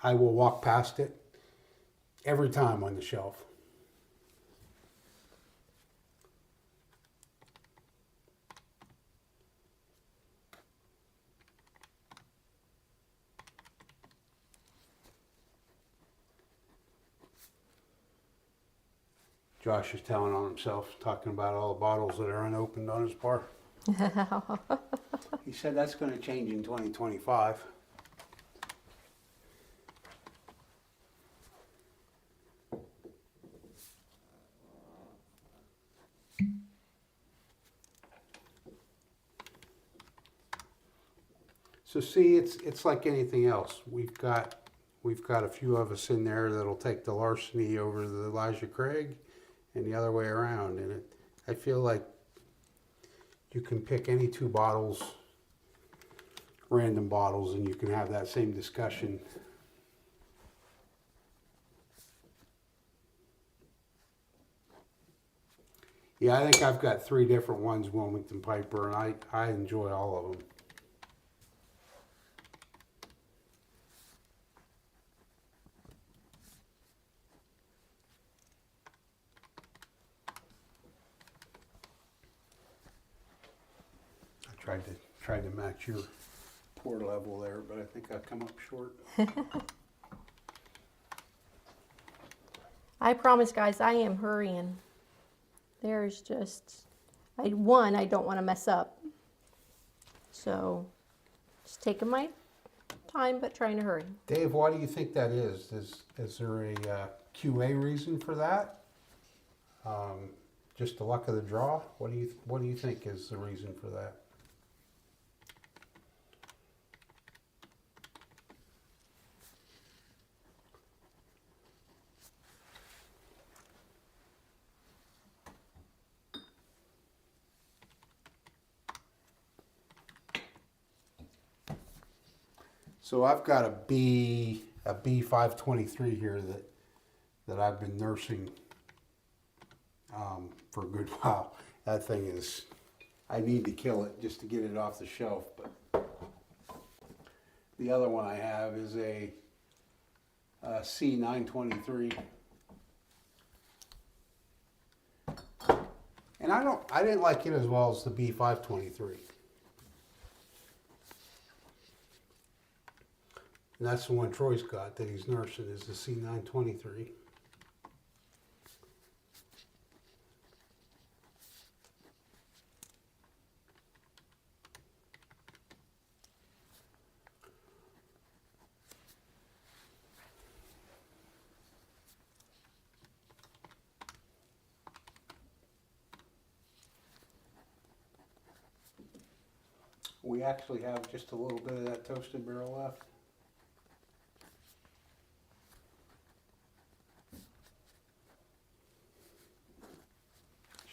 I will walk past it every time on the shelf. Josh is telling on himself, talking about all the bottles that are unopened on his bar. He said that's going to change in 2025. So see, it's like anything else. We've got a few of us in there that'll take the Larceny over the Elijah Craig, and the other way around. And I feel like you can pick any 2 bottles, random bottles, and you can have that same discussion. Yeah, I think I've got 3 different ones, Wilmington Piper, and I enjoy all of them. Tried to match your poor level there, but I think I've come up short. I promise, guys, I am hurrying. There's just, I don't want to mess up. So, just taking my time, but trying to hurry. Dave, why do you think that is? Is there a QA reason for that? Just the luck of the draw? What do you think is the reason for that? So I've got a B523 here that I've been nursing for a good while. That thing is, I need to kill it just to get it off the shelf. But the other one I have is a C923, and I didn't like it as well as the B523. And that's the one Troy's got that he's nursing, is the C923. We actually have just a little bit of that toasted barrel left.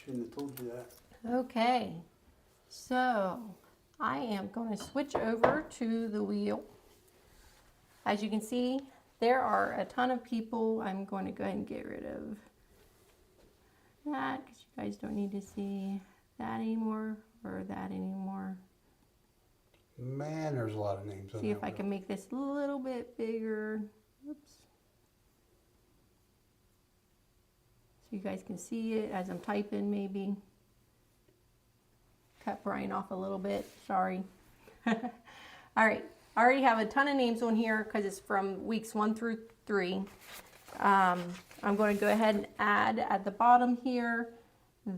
Shouldn't have told you that. Okay, so I am going to switch over to the wheel. As you can see, there are a ton of people. I'm going to go ahead and get rid of that because you guys don't need to see that anymore or that anymore. Man, there's a lot of names on See that if I wheel. can make this a little bit bigger. Oops. So you guys can see it as I'm typing maybe. Cut Bryan off a little bit, sorry. All right, I already have a ton of names on here because it's from weeks 1 through 3. I'm going to go ahead and add at the bottom here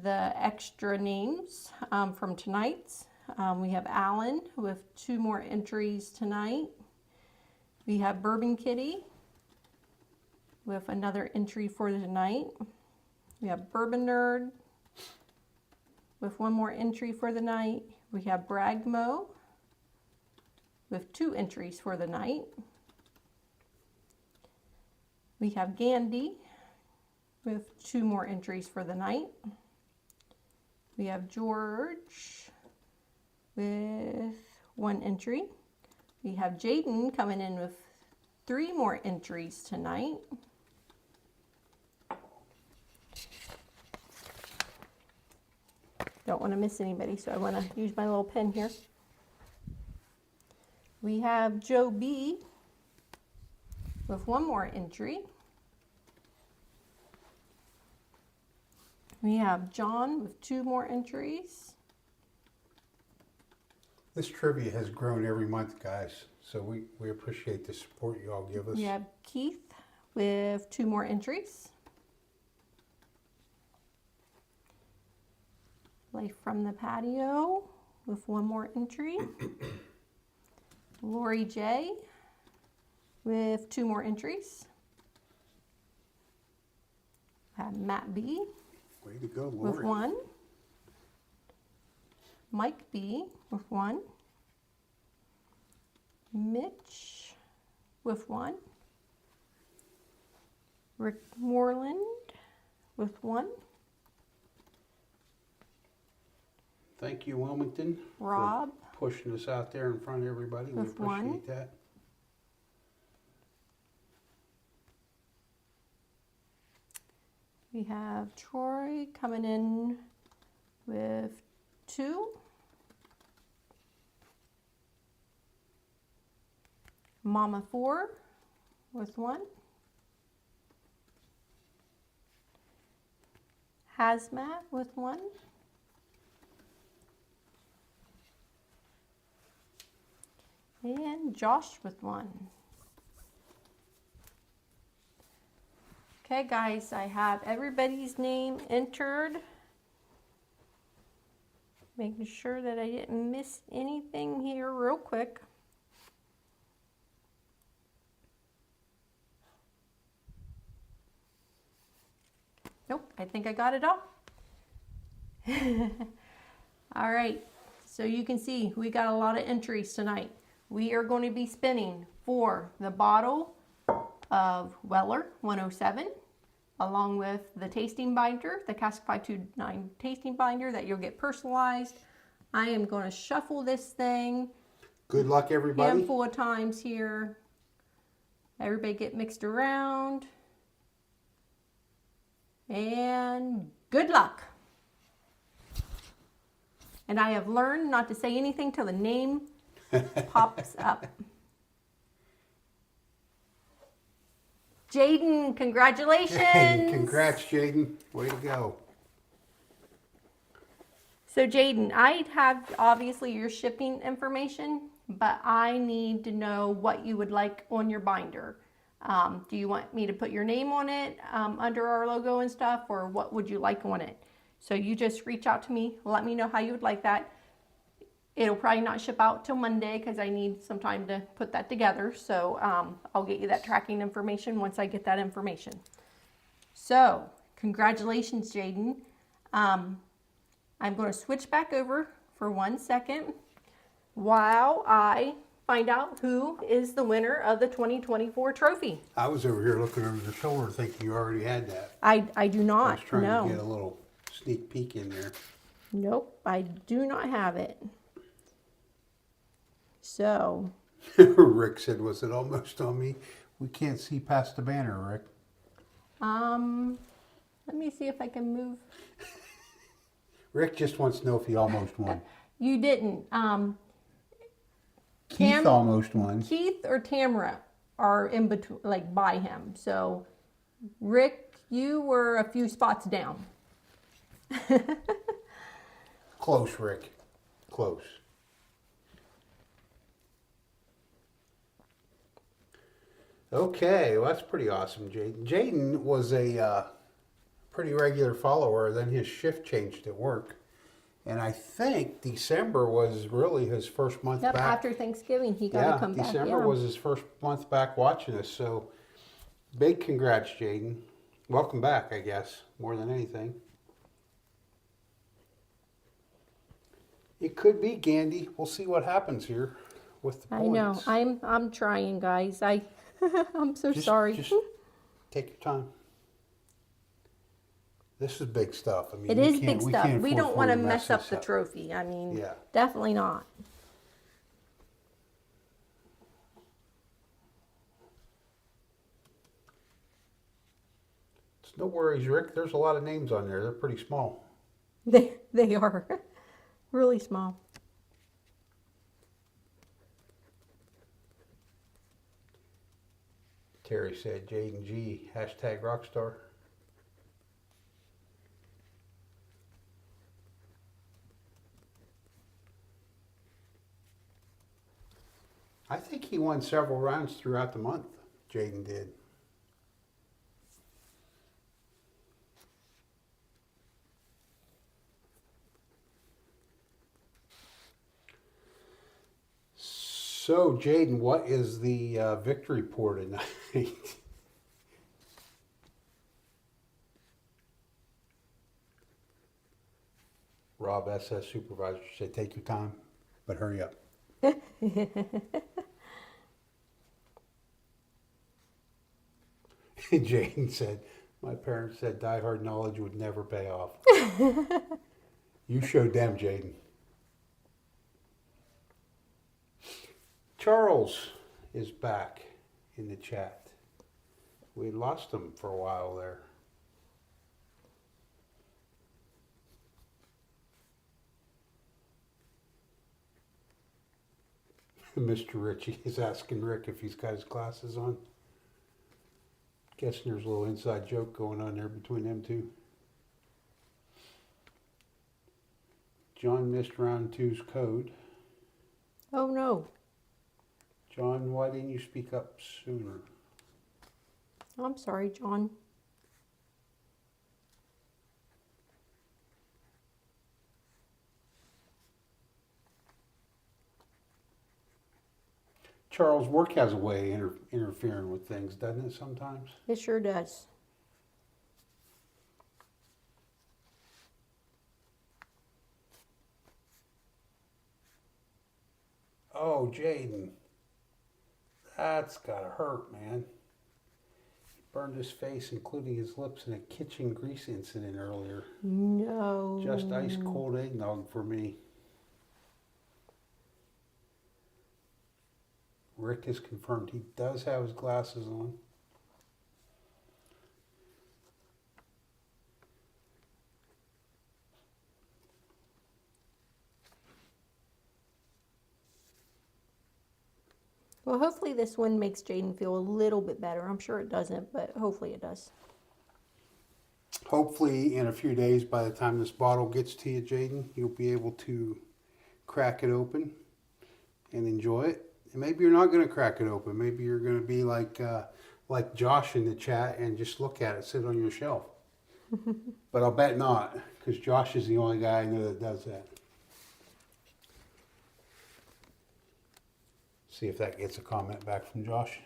the extra names from tonight's. We have Alan with 2 more entries tonight. We have Bourbon Kitty with another entry for tonight. We have Bourbon Nerd with 1 more entry for the night. We have Bragmo with 2 entries for the night. We have Gandhi with 2 more entries for the night. We have George with 1 entry. We have Jaden coming in with 3 more entries tonight. Don't want to miss anybody, so I want to use my little pen here. We have Joe B with 1 more entry. We have John with 2 more entries. This trivia has grown every month, guys, so we appreciate the support you all give us. We have Keith with 2 more entries. Life from the Patio with 1 more entry. Lori J with 2 more entries. We have Matt B Way to go, Lori. with 1. Mike B with 1. Mitch with 1. Rick Moreland with 1. Thank you, Wilmington, Rob for pushing us out there in front of everybody. We with appreciate 1. that. We have Troy coming in with 2. Mama 4 with 1. Hazmat with 1. And Josh with one. Okay, guys, I have everybody's name entered. Making sure that I didn't miss anything here real quick. Nope, I think I got it all. All right, so you can see we got a lot of entries tonight. We are going to be spinning for the bottle of Weller 107, along with the tasting binder, the Cask 529 tasting binder that you'll get personalized. I am going to shuffle this thing. Good luck, everybody. Handful of times here. Everybody get mixed around. And good luck. And I have learned not to say anything till the name pops up. Jaden, congratulations. Hey, congrats, Jaden. Way to go. So Jaden, I have obviously your shipping information, but I need to know what you would like on your binder. Do you want me to put your name on it under our logo and stuff, or what would you like on it? So you just reach out to me, let me know how you would like that. It'll probably not ship out till Monday because I need some time to put that together. So I'll get you that tracking information once I get that information. So congratulations, Jaden. I'm going to switch back over for 1 second while I find out who is the winner of the 2024 trophy. I was over here looking over the shoulder thinking you already had that. I do not. I was trying no. to get a little sneak peek in there. Nope, I do not have it. So. Rick said, was it almost on me? We can't see past the banner, Rick. Let me see if I can move. Rick just wants to know if he almost won. You didn't. Keith almost won. Keith or Tamara are in between, like by him. So, Rick, you were a few spots down. Close, Rick. Close. Okay, well, that's pretty awesome, Jaden. Jaden was a pretty regular follower. Then his shift changed at work. And I think December was really his first month Yep, back. after Thanksgiving, he got to come back. December was his first month back watching us. So, big congrats, Jaden. Welcome back, I guess, more than anything. It could be Gandy. We'll see what happens here with the points. I know. I'm trying, guys. I'm so sorry. Just take your time. This is big stuff. I mean, It is big stuff. We don't want to mess up the this trophy. I mean, Yeah. definitely not. It's no worries, Rick. There's a lot of names on there. They're pretty small. They are really small. Terry said, Jaden G, hashtag Rockstar. I think he won several rounds throughout the month. Jaden did. So, Jaden, what is the victory pour tonight? Rob SS Supervisor said, take your time, but hurry up. Jaden said, my parents said Die Hard knowledge would never pay off. You showed them, Jaden. Charles is back in the chat. We lost him for a while there. Mr. Ritchie is asking Rick if he's got his glasses on. Guessing there's a little inside joke going on there between them two. John missed round two's code. Oh no. John, why didn't you speak up sooner? I'm sorry, John. Charles, work has a way of interfering with things, doesn't it, sometimes? It sure does. Oh, Jaden. That's gotta hurt, man. He burned his face, including his lips, in a kitchen grease incident earlier. No. Just ice cold eggnog for me. Rick has confirmed he does have his glasses on. Well, hopefully this one makes Jaden feel a little bit better. I'm sure it doesn't, but hopefully it does. Hopefully in a few days, by the time this bottle gets to you, Jaden, you'll be able to crack it open and enjoy it. And maybe you're not going to crack it open. Maybe you're going to be like Josh in the chat and just look at it, sit on your shelf. But I'll bet not, because Josh is the only guy I know that does that. See if that gets a comment back from Josh.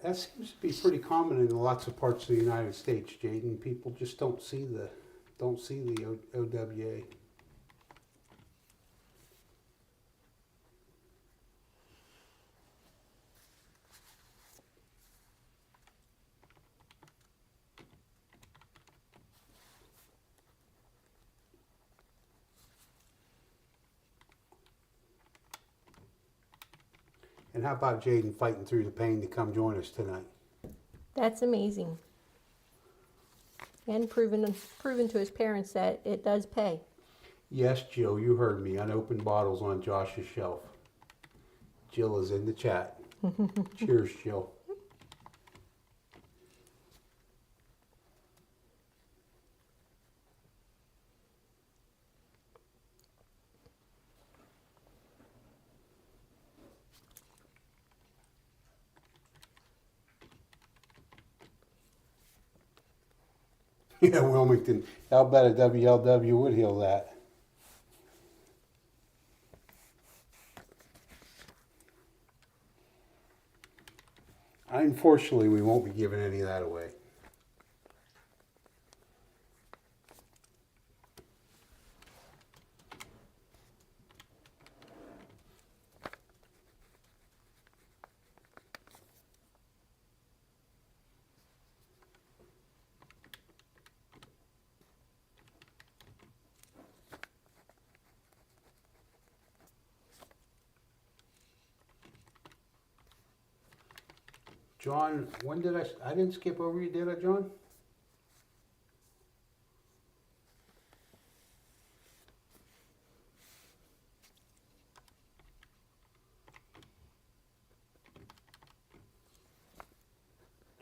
That seems to be pretty common in lots of parts of the United States, Jaden. People just don't see the OWA. And how about Jaden fighting through the pain to come join us tonight? That's amazing. And proven to his parents that it does pay. Yes, Jill, you heard me. Unopened bottles on Josh's shelf. Jill is in the chat. Cheers, Jill. Yeah, Wilmington. I'll bet a WLW would heal that. Unfortunately, we won't be giving any of that away. John, when did I didn't skip over you, did I, John?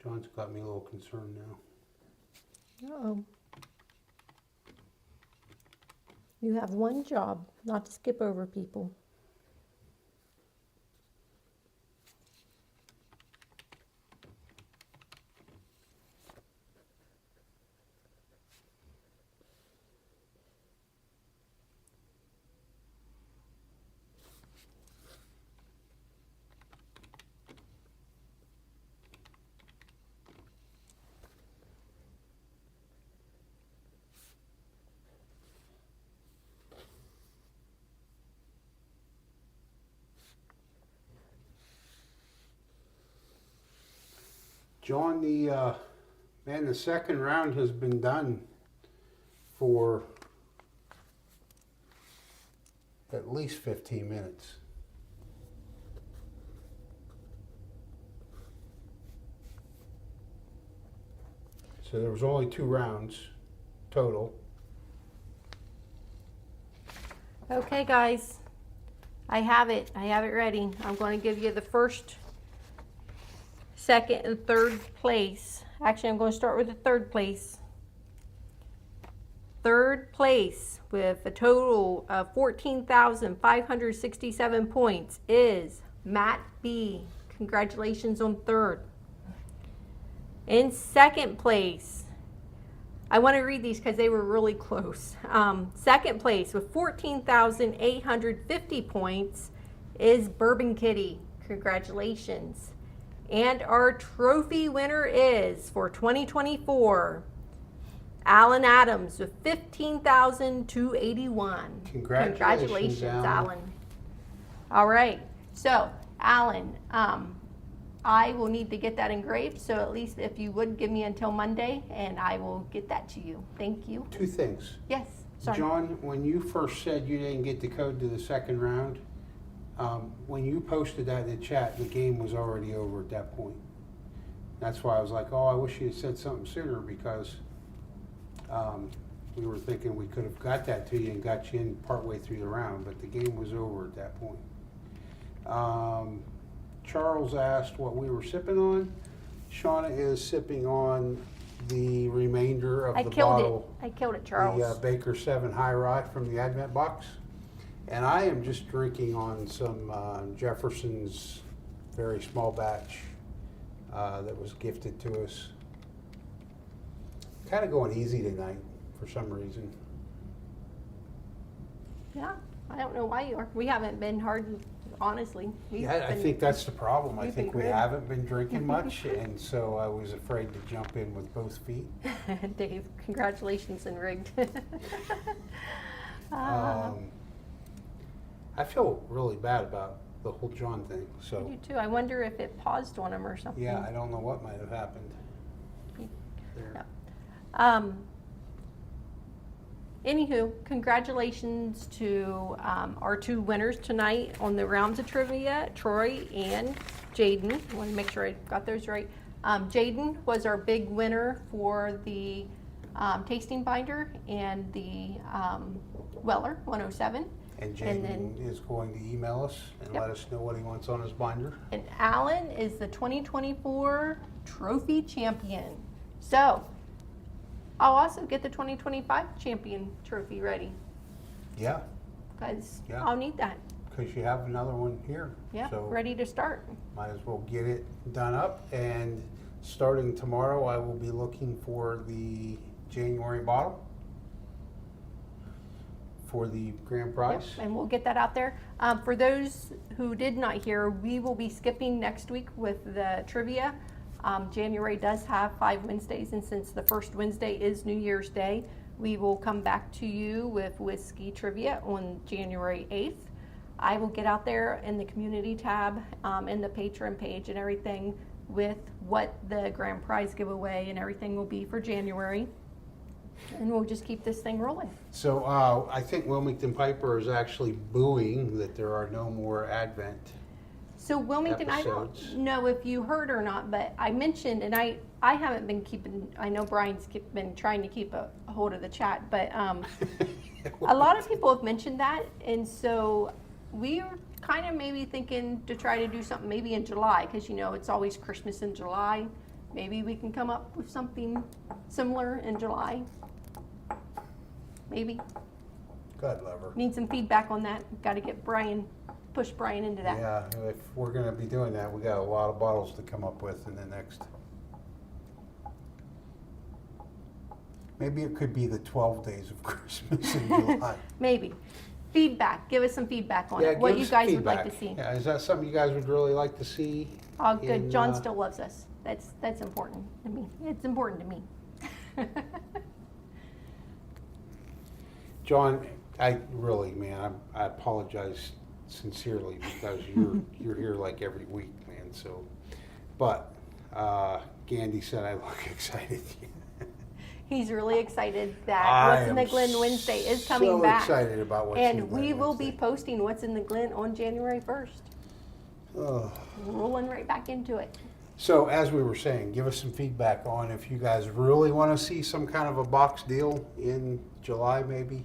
John's got me a little concerned now. Uh-oh. You have one job, not to skip over people. John, the second round has been done for at least 15 minutes. So there was only 2 rounds total. Okay, guys, I have it ready. I'm going to give you the first, second, and third place. Actually, I'm going to start with the third place. Third place with a total of 14,567 points is Matt B. Congratulations on third. In second place, I want to read these because they were really close. Second place with 14,850 points is Bourbon Kitty. Congratulations. And our trophy winner is for 2024, Alan Adams with 15,281. Congratulations, Alan. All right. So, Alan, I will need to get that engraved, so at least if you would give me until Monday, and I will get that to you. Thank you. 2 things. Yes, sorry. John, when you first said you didn't get the code to the second round, when you posted that in the chat, the game was already over at that point. That's why I was like, oh, I wish you had said something sooner, because we were thinking we could have got that to you and got you in partway through the round, but the game was over at that point. Charles asked what we were sipping on. Shauna is sipping on the remainder of the bottle. I killed it, Charles. The Baker 7 High Rye from the Advent box. And I am just drinking on some Jefferson's very small batch that was gifted to us. Kind of going easy tonight for some reason. Yeah, I don't know why you are. We haven't been hard, honestly. I think that's the problem. I think we good. haven't been drinking much, and so I was afraid to jump in with both feet. Dave, congratulations and rigged. I feel really bad about the whole John thing. I So do too. I wonder if it paused on him or something. yeah, I don't know what might have happened there. Anywho, congratulations to our 2 winners tonight on the rounds of trivia, Troy and Jaden. I want to make sure I got those right. Jaden was our big winner for the tasting binder and the Weller 107. And Jaden is going to email us and let us know what he wants on his binder. And Alan is the 2024 trophy champion. So, I'll also get the 2025 champion trophy ready, Yeah, because Yeah. I'll need that. because you have another one here. Yeah, So ready to start. might as well get it done up. And starting tomorrow, I will be looking for the January bottle for the grand Yep, prize. and we'll get that out there. For those who did not hear, we will be skipping next week with the trivia. January does have 5 Wednesdays, and since the first Wednesday is New Year's Day, we will come back to you with whiskey trivia on January 8th. I will get out there in the community tab, in the patron page and everything, with what the grand prize giveaway and everything will be for January. And we'll just keep this thing rolling. So I think Wilmington Piper is actually booing that there are no more Advent. So Wilmington, I Episodes. don't know if you heard or not, but I mentioned, and I haven't been keeping, I know Brian's been trying to keep a hold of the chat, but a lot of people have mentioned that, and so we are kind of maybe thinking to try to do something maybe in July, because you know it's always Christmas in July. Maybe we can come up with something similar in July. Maybe. God love her. Need some feedback on that. Got to get Brian, push Brian into that. Yeah, if we're going to be doing that, we got a lot of bottles to come up with in the next. Maybe it could be the 12 days of Christmas in July. Maybe. Feedback. Give us some feedback on Yeah, it. What give you us guys would feedback. like to see. Yeah, is that something you guys would really like to see? Oh, good. in, John still loves us. That's important to me. It's important to me. John, I really, man, I apologize sincerely because you're here like every week, man. So, but Gandhi said I look excited. He's really excited that What's in the Glen Wednesday is coming back. So excited about What's in And the Glen we will be Wednesday. posting What's in the Glen on January 1st. Oh. Rolling right back into it. So as we were saying, give us some feedback on if you guys really want to see some kind of a box deal in July, maybe.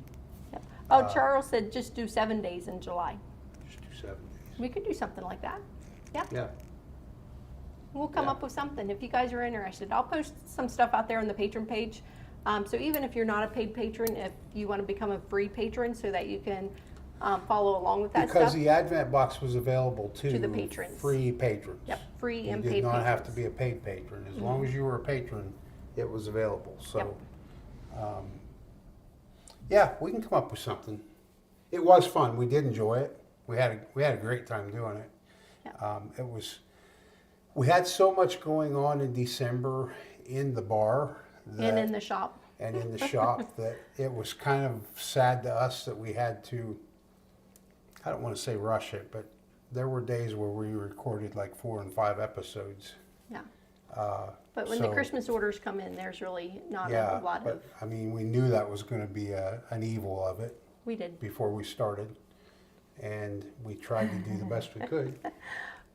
Yep. Oh, Charles said just do 7 days in July. Just do 7 days. We could do something like that. Yeah. Yeah. We'll come Yeah. up with something if you guys are interested. I'll post some stuff out there on the patron page. So even if you're not a paid patron, if you want to become a free patron so that you can follow along with that Because stuff. the Advent box was available to the patrons. free patrons. Yep, free You and did paid not have to patrons. be a paid patron. As long as you were a patron, it was available. So, yeah, we can come up with something. It was fun. We did enjoy it. We had a great time doing it. Yep. We had so much going on in December in the bar And in the shop. and in the shop that it was kind of sad to us that we had to, I don't want to say rush it, but there were days where we recorded like 4 and 5 episodes. Yeah. But when the so- Christmas orders come in, there's really not Yeah, a lot but of. I mean, we knew that was going to be an evil of it We did. before we started, and we tried to do the best we could.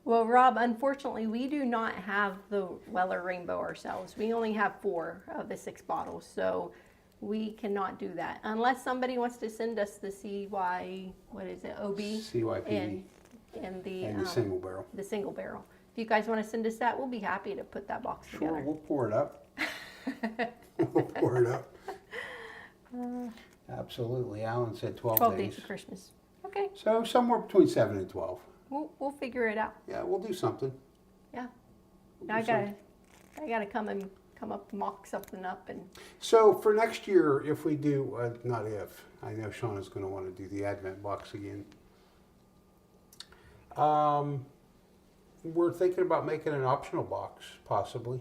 Well, Rob, unfortunately, we do not have the Weller Rainbow ourselves. We only have 4 of the 6 bottles, so we cannot do that unless somebody wants to send us the CY, what is it, OB, CYPD and the and the single barrel. the single barrel. If you guys want to send us that, we'll be happy to put that box Sure, together. we'll pour it up. We'll pour it up. Absolutely. Alan said 12 12 days. days of Christmas. Okay, So somewhere between 7 and 12. we'll figure it out. Yeah, we'll do something. Yeah. We'll Now do something. I gotta come up, mock something up, and So for next year, if we do, not if, I know Shauna's going to want to do the Advent box again. We're thinking about making an optional box, possibly.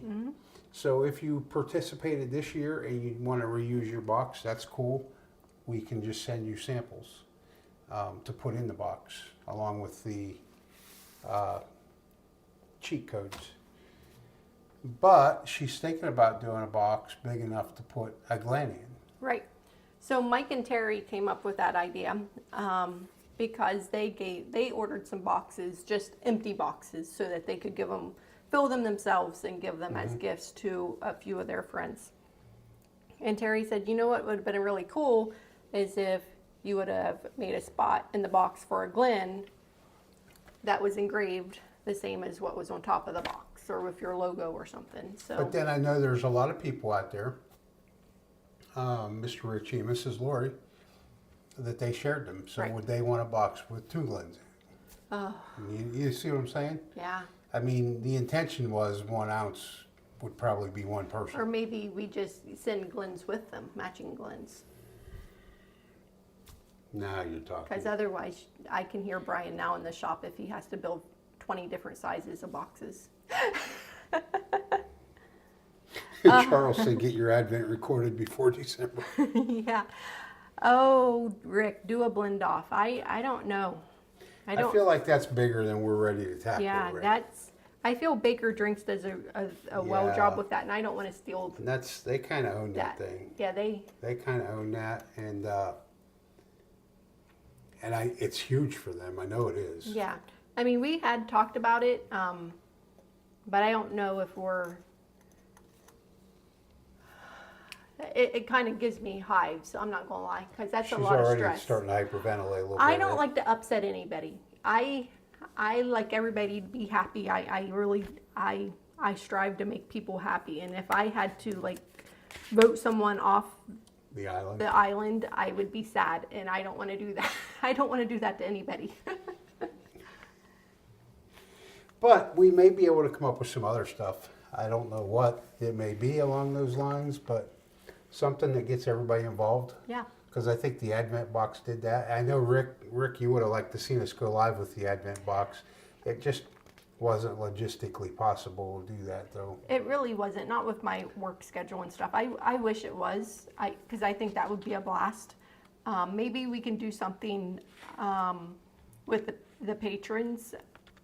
So if you participated this year and you want to reuse your box, that's cool. We can just send you samples to put in the box, along with the cheat codes. But she's thinking about doing a box big enough to put a Glen in. right. So Mike and Terry came up with that idea because they ordered some boxes, just empty boxes, so that they could fill them themselves and give them as gifts to a few of their friends. And Terry said, you know what would have been really cool is if you would have made a spot in the box for a Glen that was engraved the same as what was on top of the box, or with your logo or something. So. But then I know there's a lot of people out there, Mr. Ritchie and Mrs. Lori, that they shared them. So Right. would they want a box with 2 Glens in it? You see what I'm saying? Yeah. I mean, the intention was 1 ounce would probably be one person. Or maybe we just send Glens with them, matching Glens. Now you're talking. Because otherwise, I can hear Brian now in the shop if he has to build 20 different sizes of boxes. Charles said, get your Advent recorded before December. Yeah. Oh, Rick, do a blend off. I don't know. I feel like that's bigger than we're ready to tackle. Yeah, Rick. I feel Baker Drinks does a well Yeah. job with that, and I don't want to steal And they kind of own that that. thing. Yeah, they. They kind of own that, and it's huge for them. I know it is. Yeah, I mean, we had talked about it, but I don't know if we're. It kind of gives me hives. I'm not gonna lie, because that's She's a lot of already stress. starting to hyperventilate a little bit. I don't Rick. like to upset anybody. I like everybody to be happy. I really strive to make people happy. And if I had to like vote someone off the island. the island, I would be sad, and I don't want to do that. I don't want to do that to anybody. But we may be able to come up with some other stuff. I don't know what it may be along those lines, but something that gets everybody involved. Yeah. Because I think the Advent box did that. I know Rick, you would have liked to seen us go live with the Advent box. It just wasn't logistically possible to do that, though. It really wasn't, not with my work schedule and stuff. I wish it was, because I think that would be a blast. Maybe we can do something with the patrons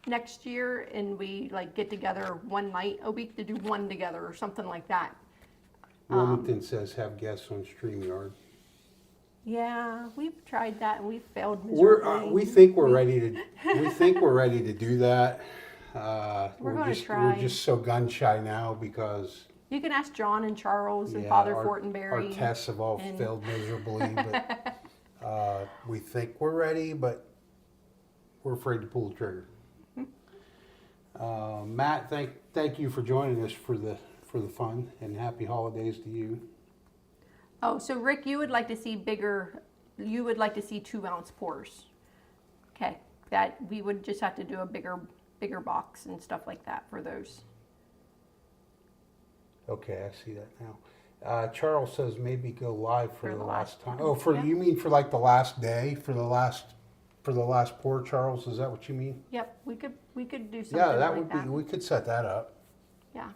next year, and we like get together one night a week to do one together or something like that. Wilmington says have guests on StreamYard. Yeah, we've tried that and we've failed We miserably. think we're ready to. We think we're ready to do that. We're gonna just try. we're just so gun shy now because You can ask John and Charles and yeah, Father our Fortenberry. tests have all and- failed miserably. But we think we're ready, but we're afraid to pull the trigger. Matt, thank you for joining us for the fun, and happy holidays to you. Oh, so Rick, you would like to see bigger. You would like to see 2-ounce pours. Okay, that we would just have to do a bigger box and stuff like that for those. Okay, I see that now. Charles says maybe go live for the last time. time. Oh, for Yeah. you mean for like the last day, for the last pour, Charles? Is that what you mean? Yep, we could do something Yeah, that like would that. be. We could set that up. Yeah.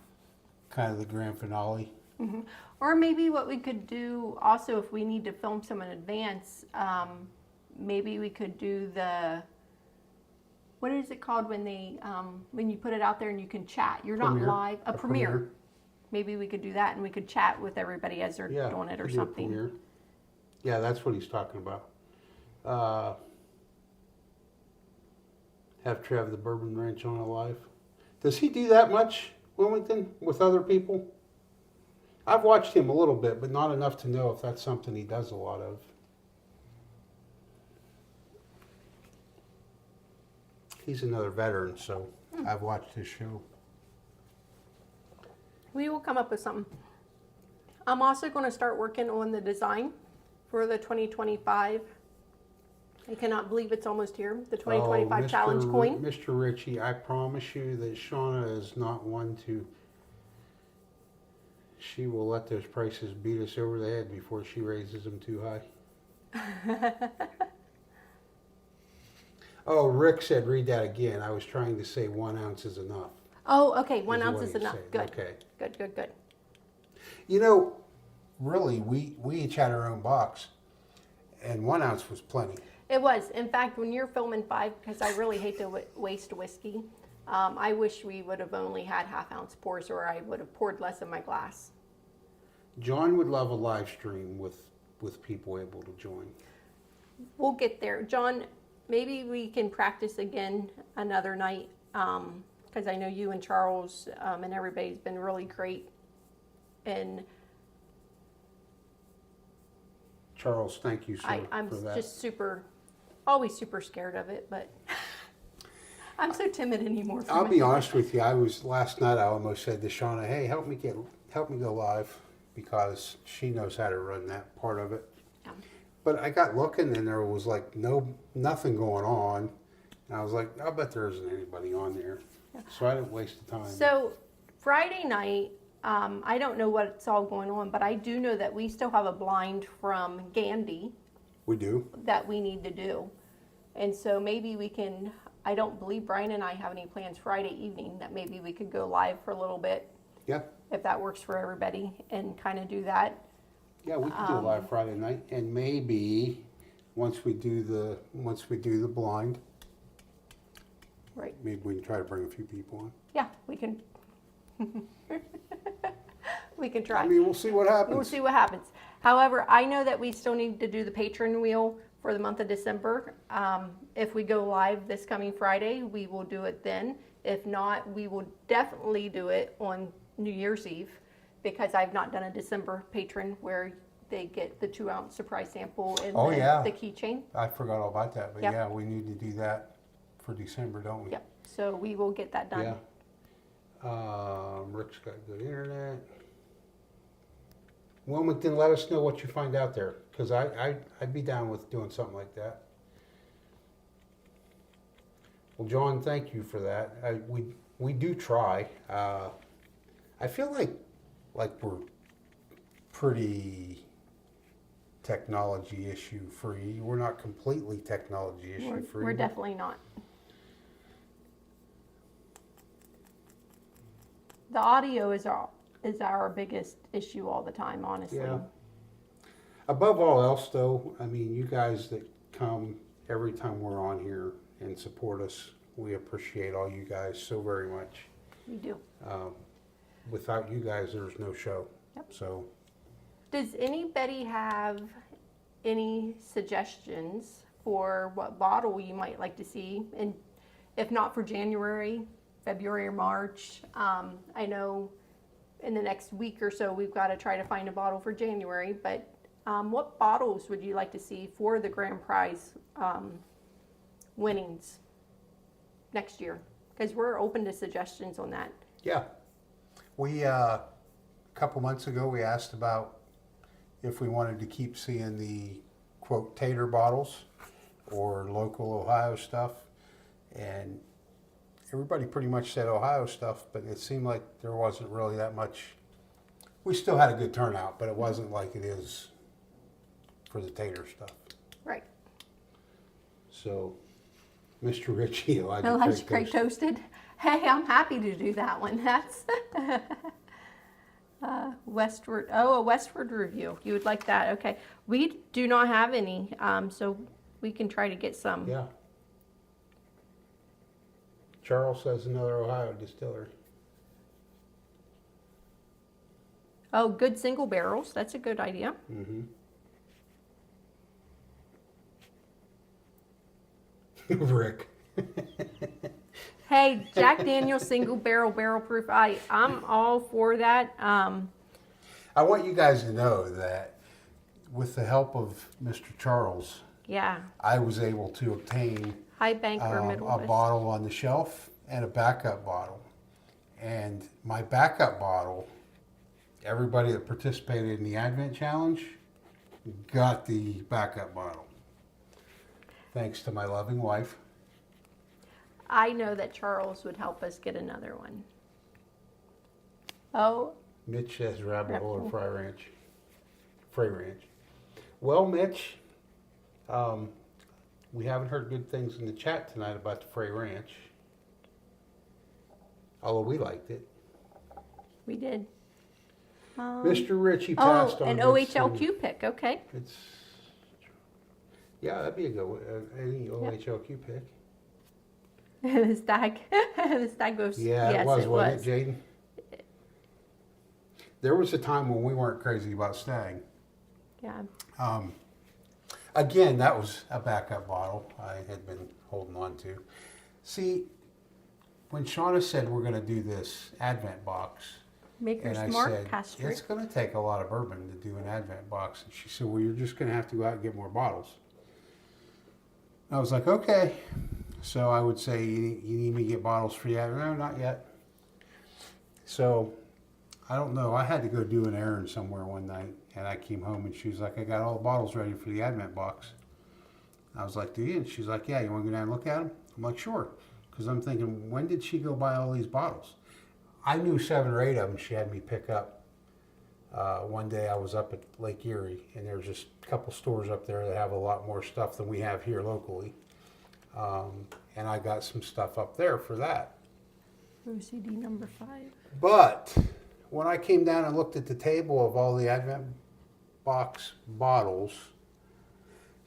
Kind of the grand finale. hmm Or maybe what we could do also, if we need to film some in advance, maybe we could do what is it called when when you put it out there and you can chat? You're not Premiere. live. A premiere. Maybe we could do that and we could chat with everybody as they're doing it or could do a something. premiere. Yeah, that's what he's talking about. Have Trev the Bourbon Ranch on live. Does he do that much, Wilmington, with other people? I've watched him a little bit, but not enough to know if that's something he does a lot of. He's another veteran, so I've watched his show. We will come up with something. I'm also going to start working on the design for the 2025. I cannot believe it's almost here. The 2025 challenge coin. Mr. Ritchie, I promise you that Shauna is not one to. She will let those prices beat us over the head before she raises them too high. Oh, Rick said, read that again. I was trying to say 1 ounce is enough. Oh, okay. 1 ounce what is he's enough. saying. Good. Okay. Good. You know, really, we each had our own box, and 1 ounce was plenty. It was. In fact, when you're filming 5, because I really hate to waste whiskey, I wish we would have only had half-ounce pours, or I would have poured less in my glass. John would love a live stream with people able to join. We'll get there. John, maybe we can practice again another night, because I know you and Charles and everybody's been really great. And Charles, thank you, sir, I'm for that. just always super scared of it, but I'm so timid anymore. I'll be honest with you. Last night I almost said to Shauna, "Hey, help me go live," because she knows how to run that part of it. Yeah. But I got looking and there was like nothing going on. And I was like, I bet there isn't anybody on there. Yeah. So I didn't waste the time. So Friday night, I don't know what's all going on, but I do know that we still have a blind from Gandy We do. that we need to do. And so maybe we can, I don't believe Brian and I have any plans Friday evening, that maybe we could go live for a little bit. Yeah. If that works for everybody, and kind of do that. Yeah, we could do a live Friday night, and maybe once we do the blind, Right. maybe we can try to bring a few people on. Yeah, we can. We can try. I mean, we'll see what happens. We'll see what happens. However, I know that we still need to do the patron wheel for the month of December. If we go live this coming Friday, we will do it then. If not, we will definitely do it on New Year's Eve, because I've not done a December patron where they get the 2 ounce surprise sample and the keychain. I forgot all about that, but Yep. yeah, we need to do that for December, don't we? Yep. So we will get that done. Yeah. Rick's got good internet. Wilmington, let us know what you find out there, because I'd be down with doing something like that. Well, John, thank you for that. We do try. I feel like we're pretty technology issue free. We're not completely technology issue free. We're definitely not. The audio is our biggest issue all the time, honestly. Yeah. Above all else, though, I mean, you guys that come every time we're on here and support us, we appreciate all you guys so very much. We do. Without you guys, there's no show. Yep. So, Does anybody have any suggestions for what bottle you might like to see? And if not for January, February or March. I know in the next week or so we've got to try to find a bottle for January. But what bottles would you like to see for the grand prize winnings next year? Because we're open to suggestions on that. Yeah. We, a couple months ago, we asked about if we wanted to keep seeing the, quote, tater bottles or local Ohio stuff. And everybody pretty much said Ohio stuff, but it seemed like there wasn't really that much. We still had a good turnout, but it wasn't like it is for the tater stuff. Right. So, Mr. Ritchie, Elijah Craig toasted. Hey, I'm happy to do that one. That's Westward. Oh, a Westward review. You would like that? Okay. We do not have any, so we can try to get some. Yeah. Charles says another Ohio distillery. Oh, good single barrels. That's a good idea. Mm-hmm. Rick. Hey, Jack Daniel's single barrel proof. I'm all for that. I want you guys to know that with the help of Mr. Charles, Yeah. I was able to obtain High Bank or a Midwest. bottle on the shelf and a backup bottle. And my backup bottle, everybody that participated in the Advent Challenge got the backup bottle. Thanks to my loving wife. I know that Charles would help us get another one. Oh, Mitch says Rabbit Hole or Rabbit Fry Ranch. Frey Ranch. Well, Mitch, we haven't heard good things in the chat tonight about the Frey Ranch. Although we liked it. we did. Mr. Ritchie passed on an good OHLQ things. pick. Okay. It's that'd be a good one. Any OHLQ pick. the stag goes. Yeah, yes, it was, wasn't it, Jaden? There was a time when we weren't crazy about stag. Yeah. Again, that was a backup bottle I had been holding on to. See, when Shona said we're going to do this Advent box, Maker's and I Mark, said, Castry. it's going to take a lot of bourbon to do an Advent box. And she said, well, you're just going to have to go out and get more bottles. I was like, okay. So I would say, you need me to get bottles for you? No, not yet. So I don't know. I had to go do an errand somewhere one night, and I came home, and she was like, I got all the bottles ready for the Advent box. I was like, do you? And she's like, yeah, you want to go down and look at them? I'm like, sure. Because I'm thinking, when did she go buy all these bottles? I knew 7 or 8 of them she had me pick up. One day I was up at Lake Erie, and there's just a couple stores up there that have a lot more stuff than we have here locally. And I got some stuff up there for that. OCD number 5. But when I came down and looked at the table of all the Advent box bottles,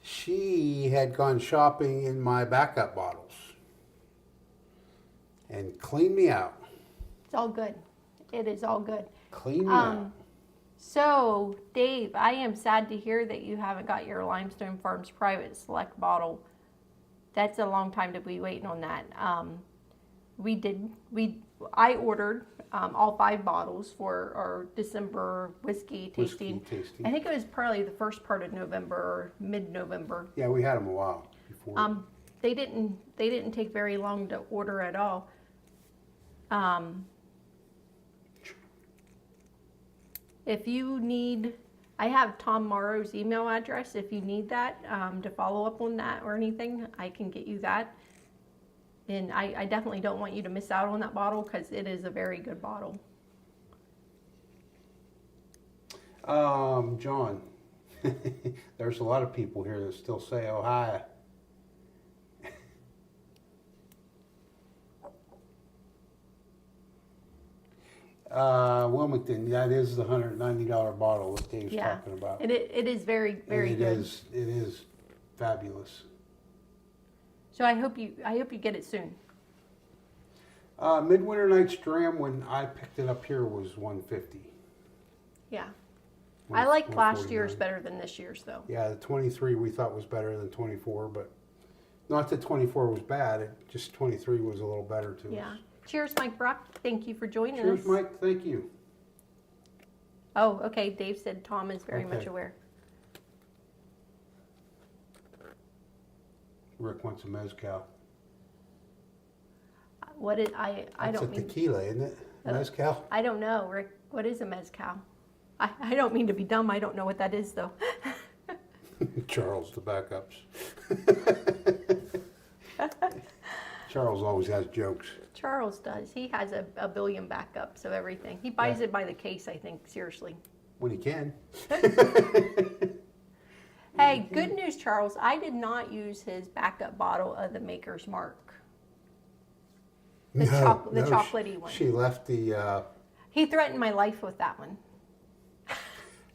she had gone shopping in my backup bottles and cleaned me out. It's all good. It is all good. Clean me out. So, Dave, I am sad to hear that you haven't got your Limestone Farms Private Select bottle. That's a long time to be waiting on that. I ordered all 5 bottles for our December whiskey tasting. I think it was probably the first part of November or mid-November. Yeah, we had them a while before. They didn't take very long to order at all. If you need, I have Tom Morrow's email address. If you need that to follow up on that or anything, I can get you that. And I definitely don't want you to miss out on that bottle because it is a very good bottle. John, there's a lot of people here that still say Ohio. Wilmington, that is the $190 bottle that Dave's talking about. And it is very, very good. It is fabulous. So I hope you get it soon. Midwinter Night's Dram, when I picked it up here, was $150. Yeah. I liked last year's better than this year's, though. Yeah, the 23 we thought was better than 24, but not that 24 was bad. It just 23 was a little better to us. Cheers, Mike Brock. Thank you for joining us. Cheers, Mike. Thank you. Oh, okay. Dave said Tom is very much Okay. aware. Rick wants a mezcal. What is I That's don't a mean tequila, isn't it? Mezcal? I don't know, Rick. What is a mezcal? I don't mean to be dumb. I don't know what that is though. Charles, the backups. Charles always has jokes. Charles does. He has a billion backups of everything. He buys it by the case, I think. Seriously. When he can. Hey, good news, Charles. I did not use his backup bottle of the Maker's Mark. The chocolatey one. She left the, He threatened my life with that one.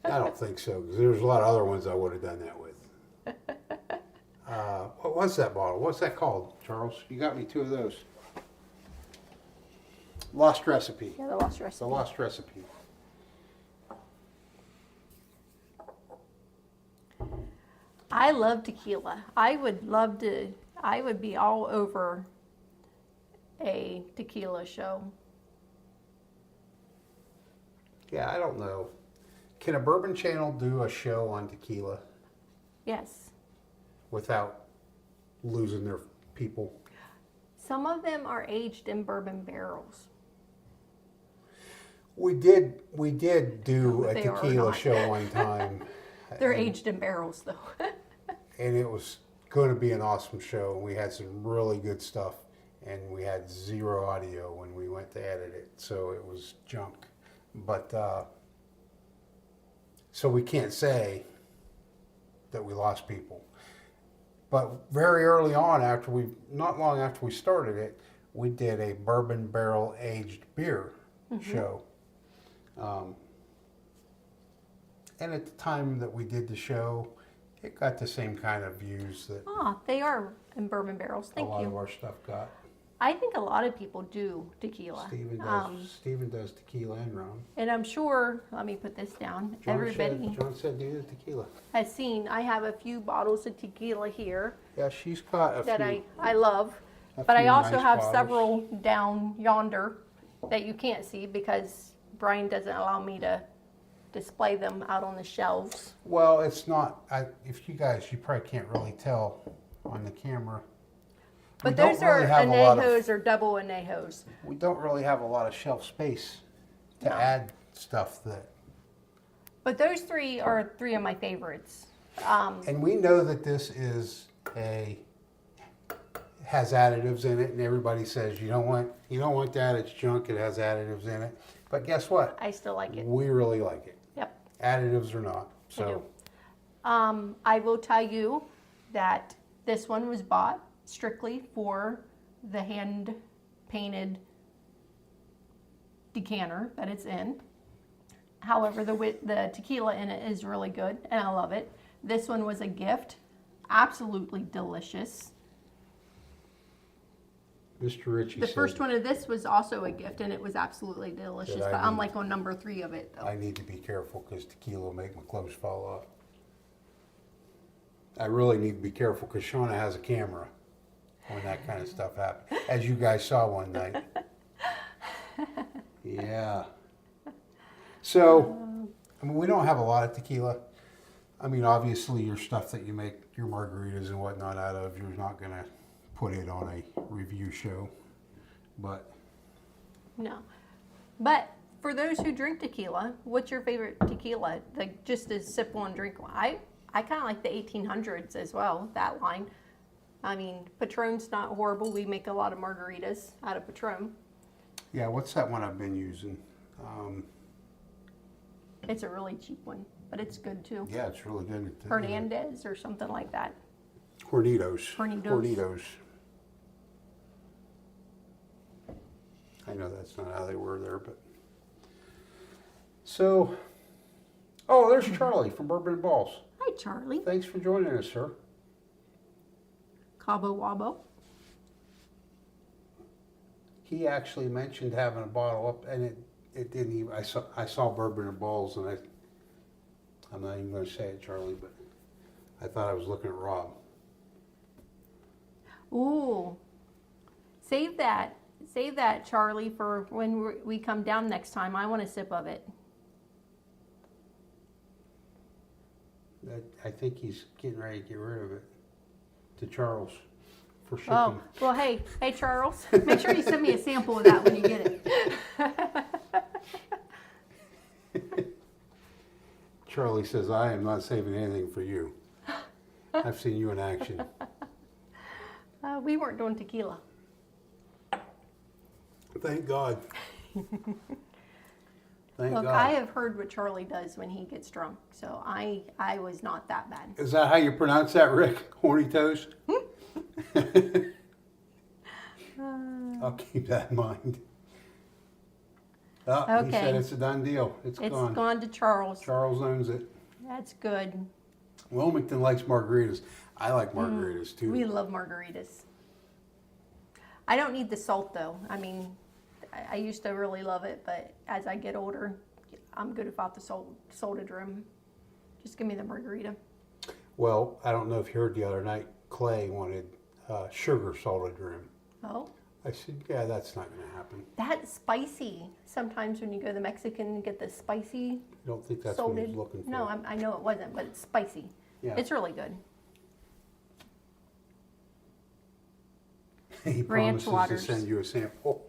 I don't think so, because there's a lot of other ones I would have done that with. What was that bottle? What's that called, Charles? You got me two of those. Lost Recipe. Yeah, the Lost The Recipe. Lost Recipe. I love tequila. I would be all over a tequila show. Yeah, I don't know. Can a bourbon channel do a show on tequila Yes. without losing their people? Some of them are aged in bourbon barrels. We did do a They are tequila not. show one time. They're aged in barrels, though. And it was going to be an awesome show. We had some really good stuff, and we had zero audio when we went to edit it, so it was junk. But so we can't say that we lost people. But very early on, not long after we started it, we did a bourbon barrel aged beer show. And at the time that we did the show, it got the same kind of views that They are in bourbon barrels. a Thank lot of you. our stuff got. I think a lot of people do tequila. Steven does tequila and rum. And I'm sure, let me put this down. Everybody John said do the tequila. has seen, I have a few bottles of tequila here Yeah, she's got a that few. I love. a But I few also nice have bottles. several down yonder that you can't see because Brian doesn't allow me to display them out on the shelves. Well, it's not. If you probably can't really tell on the camera. But We don't those are really have a lot of- anejos or double anejos. We don't really have a lot of shelf space to No. add stuff that. But those three are three of my favorites. And we know that this has additives in it, and everybody says you don't want that. It's junk. It has additives in it. But guess what? I still like it. We really like it. Yep. Additives or not. I So do. I will tell you that this one was bought strictly for the hand painted decanter that it's in. However, the tequila in it is really good and I love it. This one was a gift. Absolutely delicious. Mr. Ritchie The said, first one of this was also a gift and it was absolutely delicious, That I but I'm need- like on number 3 of it though. I need to be careful because tequila will make my clothes fall off. I really need to be careful because Shona has a camera when that kind of stuff happens, as you guys saw one night. Yeah. So, I mean, we don't have a lot of tequila. I mean, obviously, your stuff that you make your margaritas and whatnot out of, you're not going to put it on a review show. But No. But for those who drink tequila, what's your favorite tequila? Like just to sip one, drink one. I kind of like the 1800s as well, that line. I mean, Patron's not horrible. We make a lot of margaritas out of Patron. yeah, what's that one I've been using? It's a really cheap one, but it's good too. Yeah, it's really good. Hernandez or something like that. Hornitos. Hornitos. Hornitos. I know that's not how they were there, but. So, oh, there's Charlie from Bourbon and Balls. Hi, Charlie. Thanks for joining us, sir. Cabo Wabo. He actually mentioned having a bottle up, and it didn't even. I saw Bourbon and Balls, and I'm not even going to say it, Charlie, but I thought I was looking at Rob. Ooh. Save that. Save that, Charlie, for when we come down next time. I want a sip of it. I think he's getting ready to get rid of it to Charles for shipping. Oh, well, hey, Charles, make sure you send me a sample of that when you get it. Charlie says, I am not saving anything for you. I've seen you in action. We weren't doing tequila. Thank God. Thank Look, God. I have heard what Charlie does when he gets drunk, so I was not that bad. Is that how you pronounce that, Rick? Horny toast? I'll keep that in mind. Oh, Okay. He said it's a done deal. It's gone. It's gone to Charles. Charles owns it. That's good. Wilmington likes margaritas. I like margaritas too. We love margaritas. I don't need the salt though. I mean, I used to really love it, but as I get older, I'm good without the salted rim. Just give me the margarita. Well, I don't know if you heard the other night, Clay wanted sugar salted rim. Oh, I said, yeah, that's not going to happen. that's spicy. Sometimes when you go to Mexican and get the spicy I don't think that's salted. what he's looking for. No, I know it wasn't, but it's spicy. Yeah. It's really good. He Ranch promises waters. to send you a sample.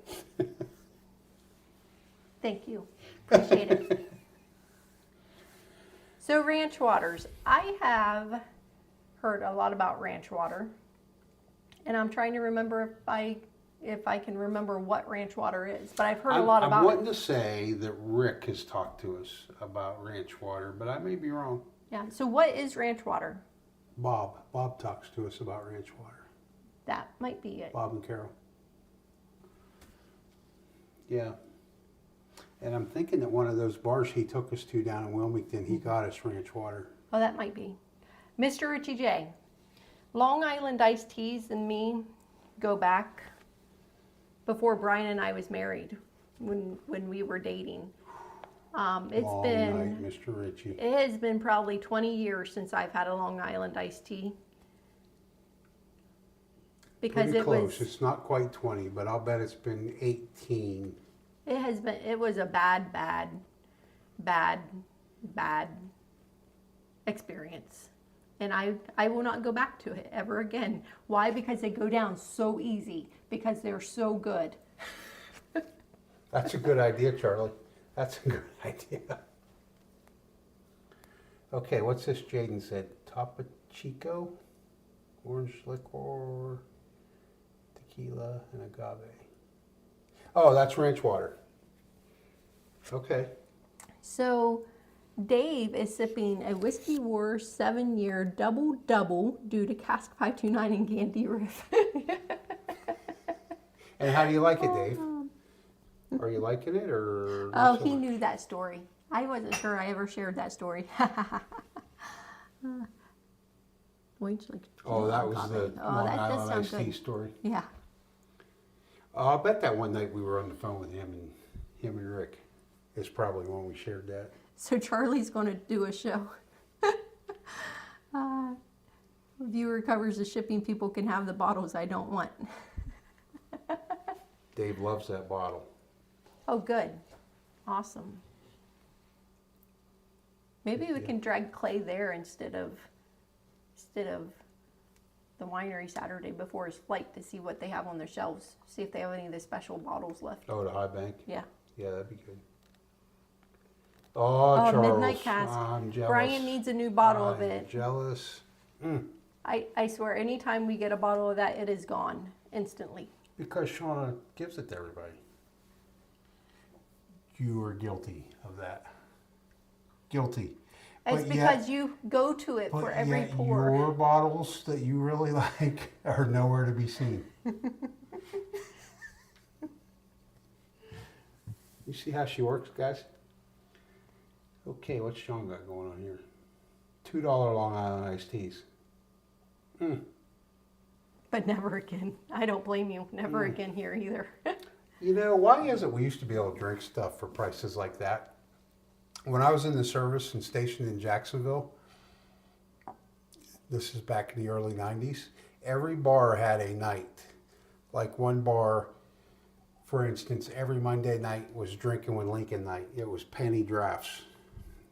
Thank you. Appreciate it. So ranch waters. I have heard a lot about ranch water. And I'm trying to remember if I can remember what ranch water is. But I've heard a lot I'm about wanting it. to say that Rick has talked to us about ranch water, but I may be wrong. Yeah. So what is ranch water? Bob talks to us about ranch water. That might be it. Bob and Carol. Yeah. And I'm thinking that one of those bars he took us to down in Wilmington, he got us ranch water. Oh, that might be. Mr. Richie J. Long Island iced teas and me go back before Brian and I was married, when we were dating. It's Long been night, Mr. Ritchie. It has been probably 20 years since I've had a Long Island iced tea. Because Pretty it close. was, It's not quite 20, but I'll bet it's been 18. it was a bad experience. And I will not go back to it ever again. Why? Because they go down so easy. Because they're so good. That's a good idea, Charlie. That's a good idea. Okay, what's this Jaden said? Topo Chico, orange liqueur, tequila, and agave. Oh, that's ranch water. Okay. So Dave is sipping a Whiskey War 7-year double due to Cask 529 and Gandy Riff. And how do you like it, Dave? Are you liking it or? Oh, not so he much? knew that story. I wasn't sure I ever shared that story. Oh, that was the Long that does Island sound iced tea good. story. Yeah. I'll bet that one night we were on the phone with him and Rick is probably when we shared that. So Charlie's going to do a show. Viewer covers the shipping. People can have the bottles I don't want. Dave loves that bottle. Oh, good. Awesome. Maybe we can drag Clay there instead of the winery Saturday before his flight to see what they have on their shelves. See if they have any of the special bottles left. Oh, the High Bank? Yeah. Yeah, that'd be good. Oh, Charles. Midnight Cask. I'm jealous. Brian needs a new bottle of I'm it. jealous. I swear, anytime we get a bottle of that, it is gone instantly. Because Shona gives it to everybody. You are guilty of that. Guilty. It's But because yet- you go to it for every yet pour. your bottles that you really like are nowhere to be seen. You see how she works, guys? Okay, what's Sean got going on here? $2 Long Island iced teas. But never again. I don't blame you. Never again here either. You know, why is it we used to be able to drink stuff for prices like that? When I was in the service and stationed in Jacksonville, this is back in the early 90s, every bar had a night. Like one bar For instance, every Monday night was drinking with Lincoln night. It was penny drafts.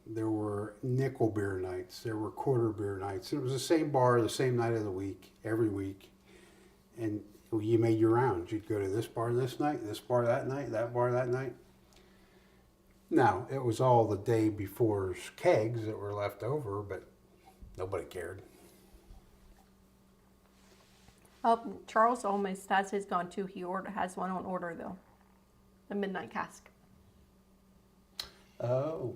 There were nickel beer nights. There were quarter beer nights. It was the same bar, the same night of the week, every week. And you made your rounds. You'd go to this bar this night, this bar that night, that bar that night. Now, it was all the day before's kegs that were left over, but nobody cared. Oh, Charles almost has his gone too. He has one on order though. The Midnight Cask. Oh.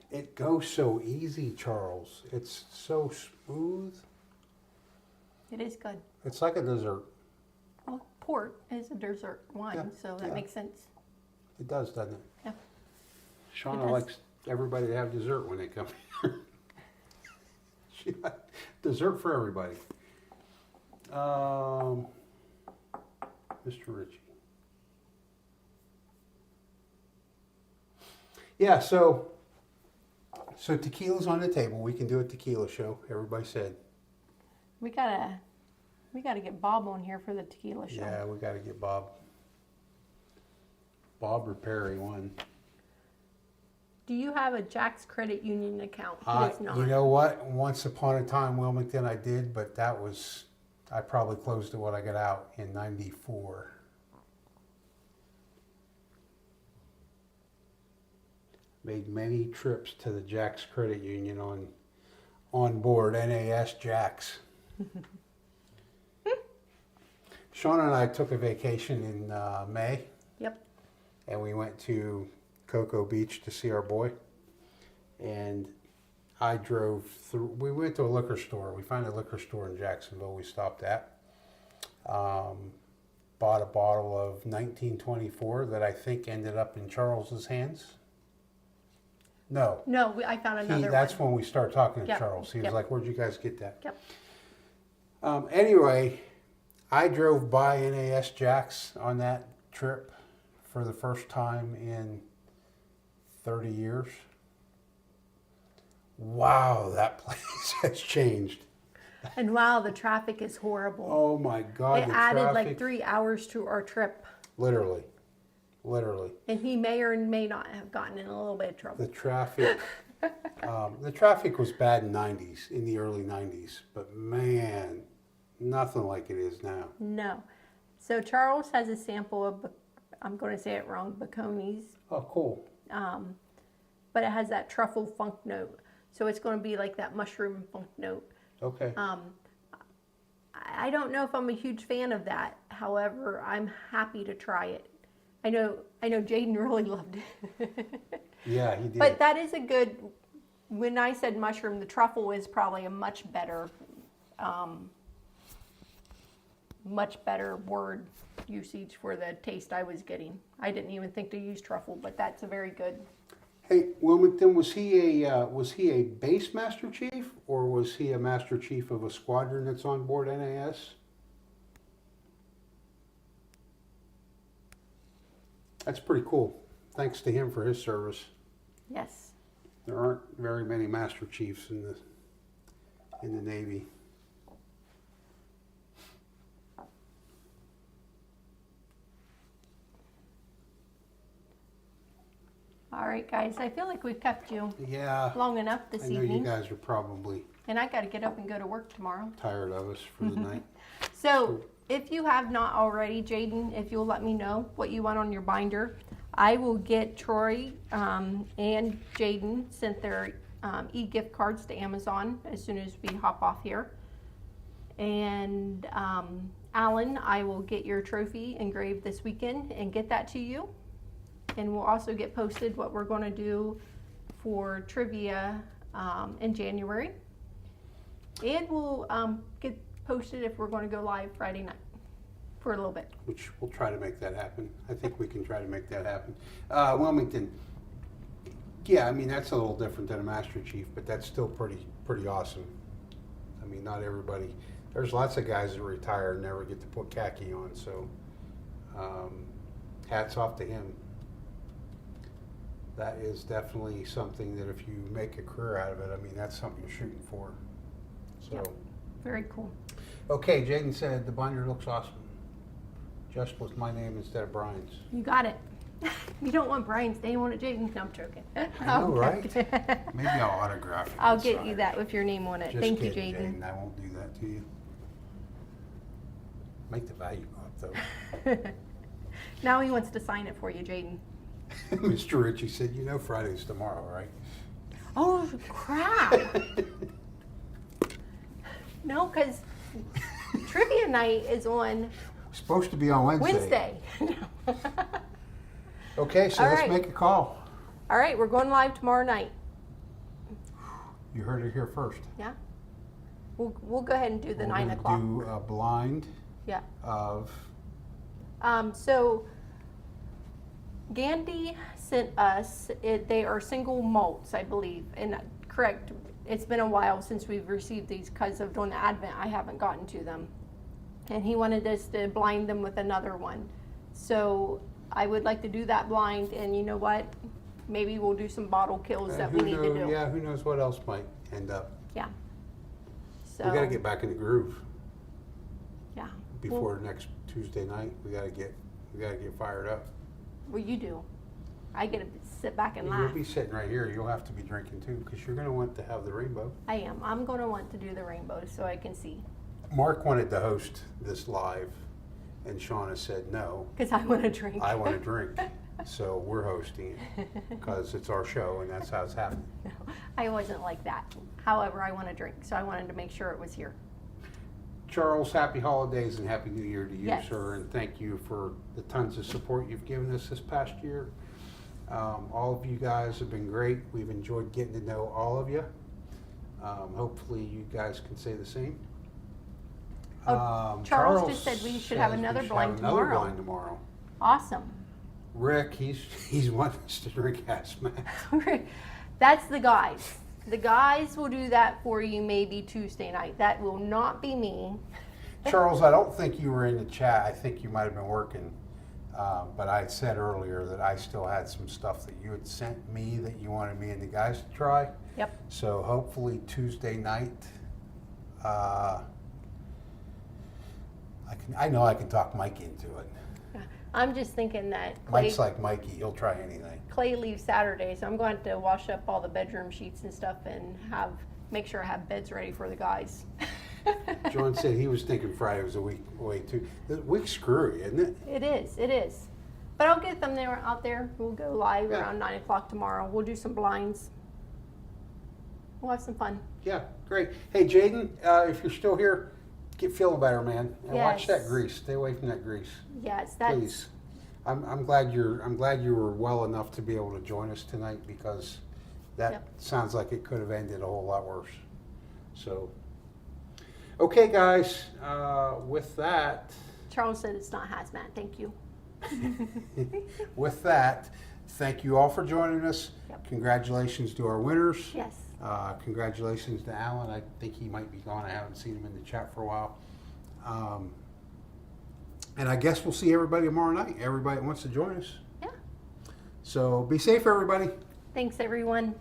It goes so easy, Charles. It's so smooth. It is good. It's like a dessert. Well, port is a dessert wine, Yeah, so that makes sense. It does, doesn't it? Yeah. Shauna It does. likes everybody to have dessert when they come here. She likes dessert for everybody. Mr. Ritchie. Yeah, so tequila's on the table. We can do a tequila show. Everybody said. We gotta get Bob on here for the tequila show. Yeah, we got to get Bob. Bob or Perry, one. Do you have a Jack's Credit Union account? He does not. You know what? Once upon a time, Wilmington, I did, but I probably closed it when I got out in '94. Made many trips to the Jack's Credit Union on board NAS Jack's. Shauna and I took a vacation in May. Yep. And we went to Cocoa Beach to see our boy. And I drove through, we went to a liquor store. We found a liquor store in Jacksonville we stopped at. Bought a bottle of 1924 that I think ended up in Charles's hands. No. No, I found another That's one. when we started talking to Yep, Charles. He was yep. like, where'd you guys get that? Yep. Anyway, I drove by NAS Jack's on that trip for the first time in 30 years. Wow, that place has changed. And wow, the traffic is horrible. Oh my God, It the added traffic. like 3 hours to our trip. Literally. And he may or may not have gotten in a little bit of trouble. The traffic was bad in the early 90s, but man, nothing like it is now. No. So Charles has a sample of, I'm going to say it wrong, Baconis, Oh, cool. but it has that truffle funk note. So it's going to be like that mushroom funk note. Okay. I don't know if I'm a huge fan of that. However, I'm happy to try it. I know Jaden really loved it. Yeah, he did. But that is a good, when I said mushroom, the truffle is probably a much better word usage for the taste I was getting. I didn't even think to use truffle, but that's a very good. Hey, Wilmington, was he a base master chief, or was he a master chief of a squadron that's on board NAS? That's pretty cool. Thanks to him for his service. Yes. There aren't very many master chiefs in the Navy. All right, guys. I feel like we've kept you Yeah. long enough this I know evening. you guys are probably And I got to get up and go to work tomorrow. tired of us for the night. So if you have not already, Jaden, if you'll let me know what you want on your binder, I will get Troy and Jaden sent their e-gift cards to Amazon as soon as we hop off here. And Alan, I will get your trophy engraved this weekend and get that to you. And we'll also get posted what we're going to do for trivia in January. And we'll get posted if we're going to go live Friday night for a little bit. Which we'll try to make that happen. I think we can try to make that happen. Wilmington, yeah, I mean, that's a little different than a master chief, but that's still pretty awesome. I mean, not everybody, there's lots of guys that retire and never get to put khaki on, so hats off to him. That is definitely something that if you make a career out of it, I mean, that's something you're shooting for. So, Yep. Very cool. okay, Jaden said the binder looks awesome. just with my name instead of Brian's. You got it. You don't want Brian's name on it, Jaden? No, I'm joking. I know, right? Maybe I'll autograph it. I'll get you that with your name on it. Just Thank you, kidding, Jaden. I won't do that to you. Make the value go up, though. Now he wants to sign it for you, Jaden. Mr. Ritchie said, you know Friday's tomorrow, right? Oh, crap. No, because trivia night is on Supposed to be on Wednesday. Okay, so All let's right. make a call. All right, we're going live tomorrow night. You heard it here first. Yeah? We'll go ahead and do the We're 9 gonna o'clock. do a blind Yeah. of, So Gandhi sent us, they are single malts, I believe, and correct, it's been a while since we've received these because of doing the Advent, I haven't gotten to them. And he wanted us to blind them with another one. So I would like to do that blind, and you know what? Maybe we'll do some bottle kills that we need to do. Yeah, who knows what else might end up. Yeah. So, We gotta get back in the groove yeah. before next Tuesday night. We gotta get fired up. Well, you do. I get to sit back and You'll laugh. be sitting right here. You'll have to be drinking too, because you're gonna want to have the rainbow. I am. I'm going to want to do the rainbow so I can see. Mark wanted to host this live, and Shona said no. Because I want to drink. I want to drink, so we're hosting it because it's our show, and that's how it's happening. No, I wasn't like that. However, I want to drink, so I wanted to make sure it was here. Charles, happy holidays and happy New Year to you, Yes. sir, and thank you for the tons of support you've given us this past year. All of you guys have been great. We've enjoyed getting to know all of you. Hopefully, you guys can say the same. Charles just said we should have says another we should blind have another tomorrow. blind tomorrow. Awesome. Rick, he's wanting us to drink hazmat. That's the guys. The guys will do that for you maybe Tuesday night. That will not be me. Charles, I don't think you were in the chat. I think you might have been working. But I said earlier that I still had some stuff that you had sent me that you wanted me and the guys to try. Yep. So hopefully Tuesday night, I know I can talk Mike into it. I'm just thinking that Mike's like Mikey, he'll try anything. Clay leaves Saturday, so I'm going to wash up all the bedroom sheets and stuff and make sure I have beds ready for the guys. John said he was thinking Friday was a week away too. The week's screwy, isn't it? It is, it is. But I'll get them out there. We'll go live Yeah. around 9 o'clock tomorrow. We'll do some blinds. We'll have some fun. Yeah, great. Hey, Jaden, if you're still here, get feeling better, man. And watch Yes. that grease. Stay away from that grease. Yes, that's Please. I'm glad you were well enough to be able to join us tonight, because that Yep. sounds like it could have ended a whole lot worse. So, okay, guys. With that, Charles said it's not hazmat. Thank you. with that, thank you all for joining us. Yep. Congratulations to our winners. Yes. Congratulations to Alan. I think he might be gone. I haven't seen him in the chat for a while. And I guess we'll see everybody tomorrow night. Everybody that wants to join us. Yeah. So be safe, everybody. Thanks, everyone.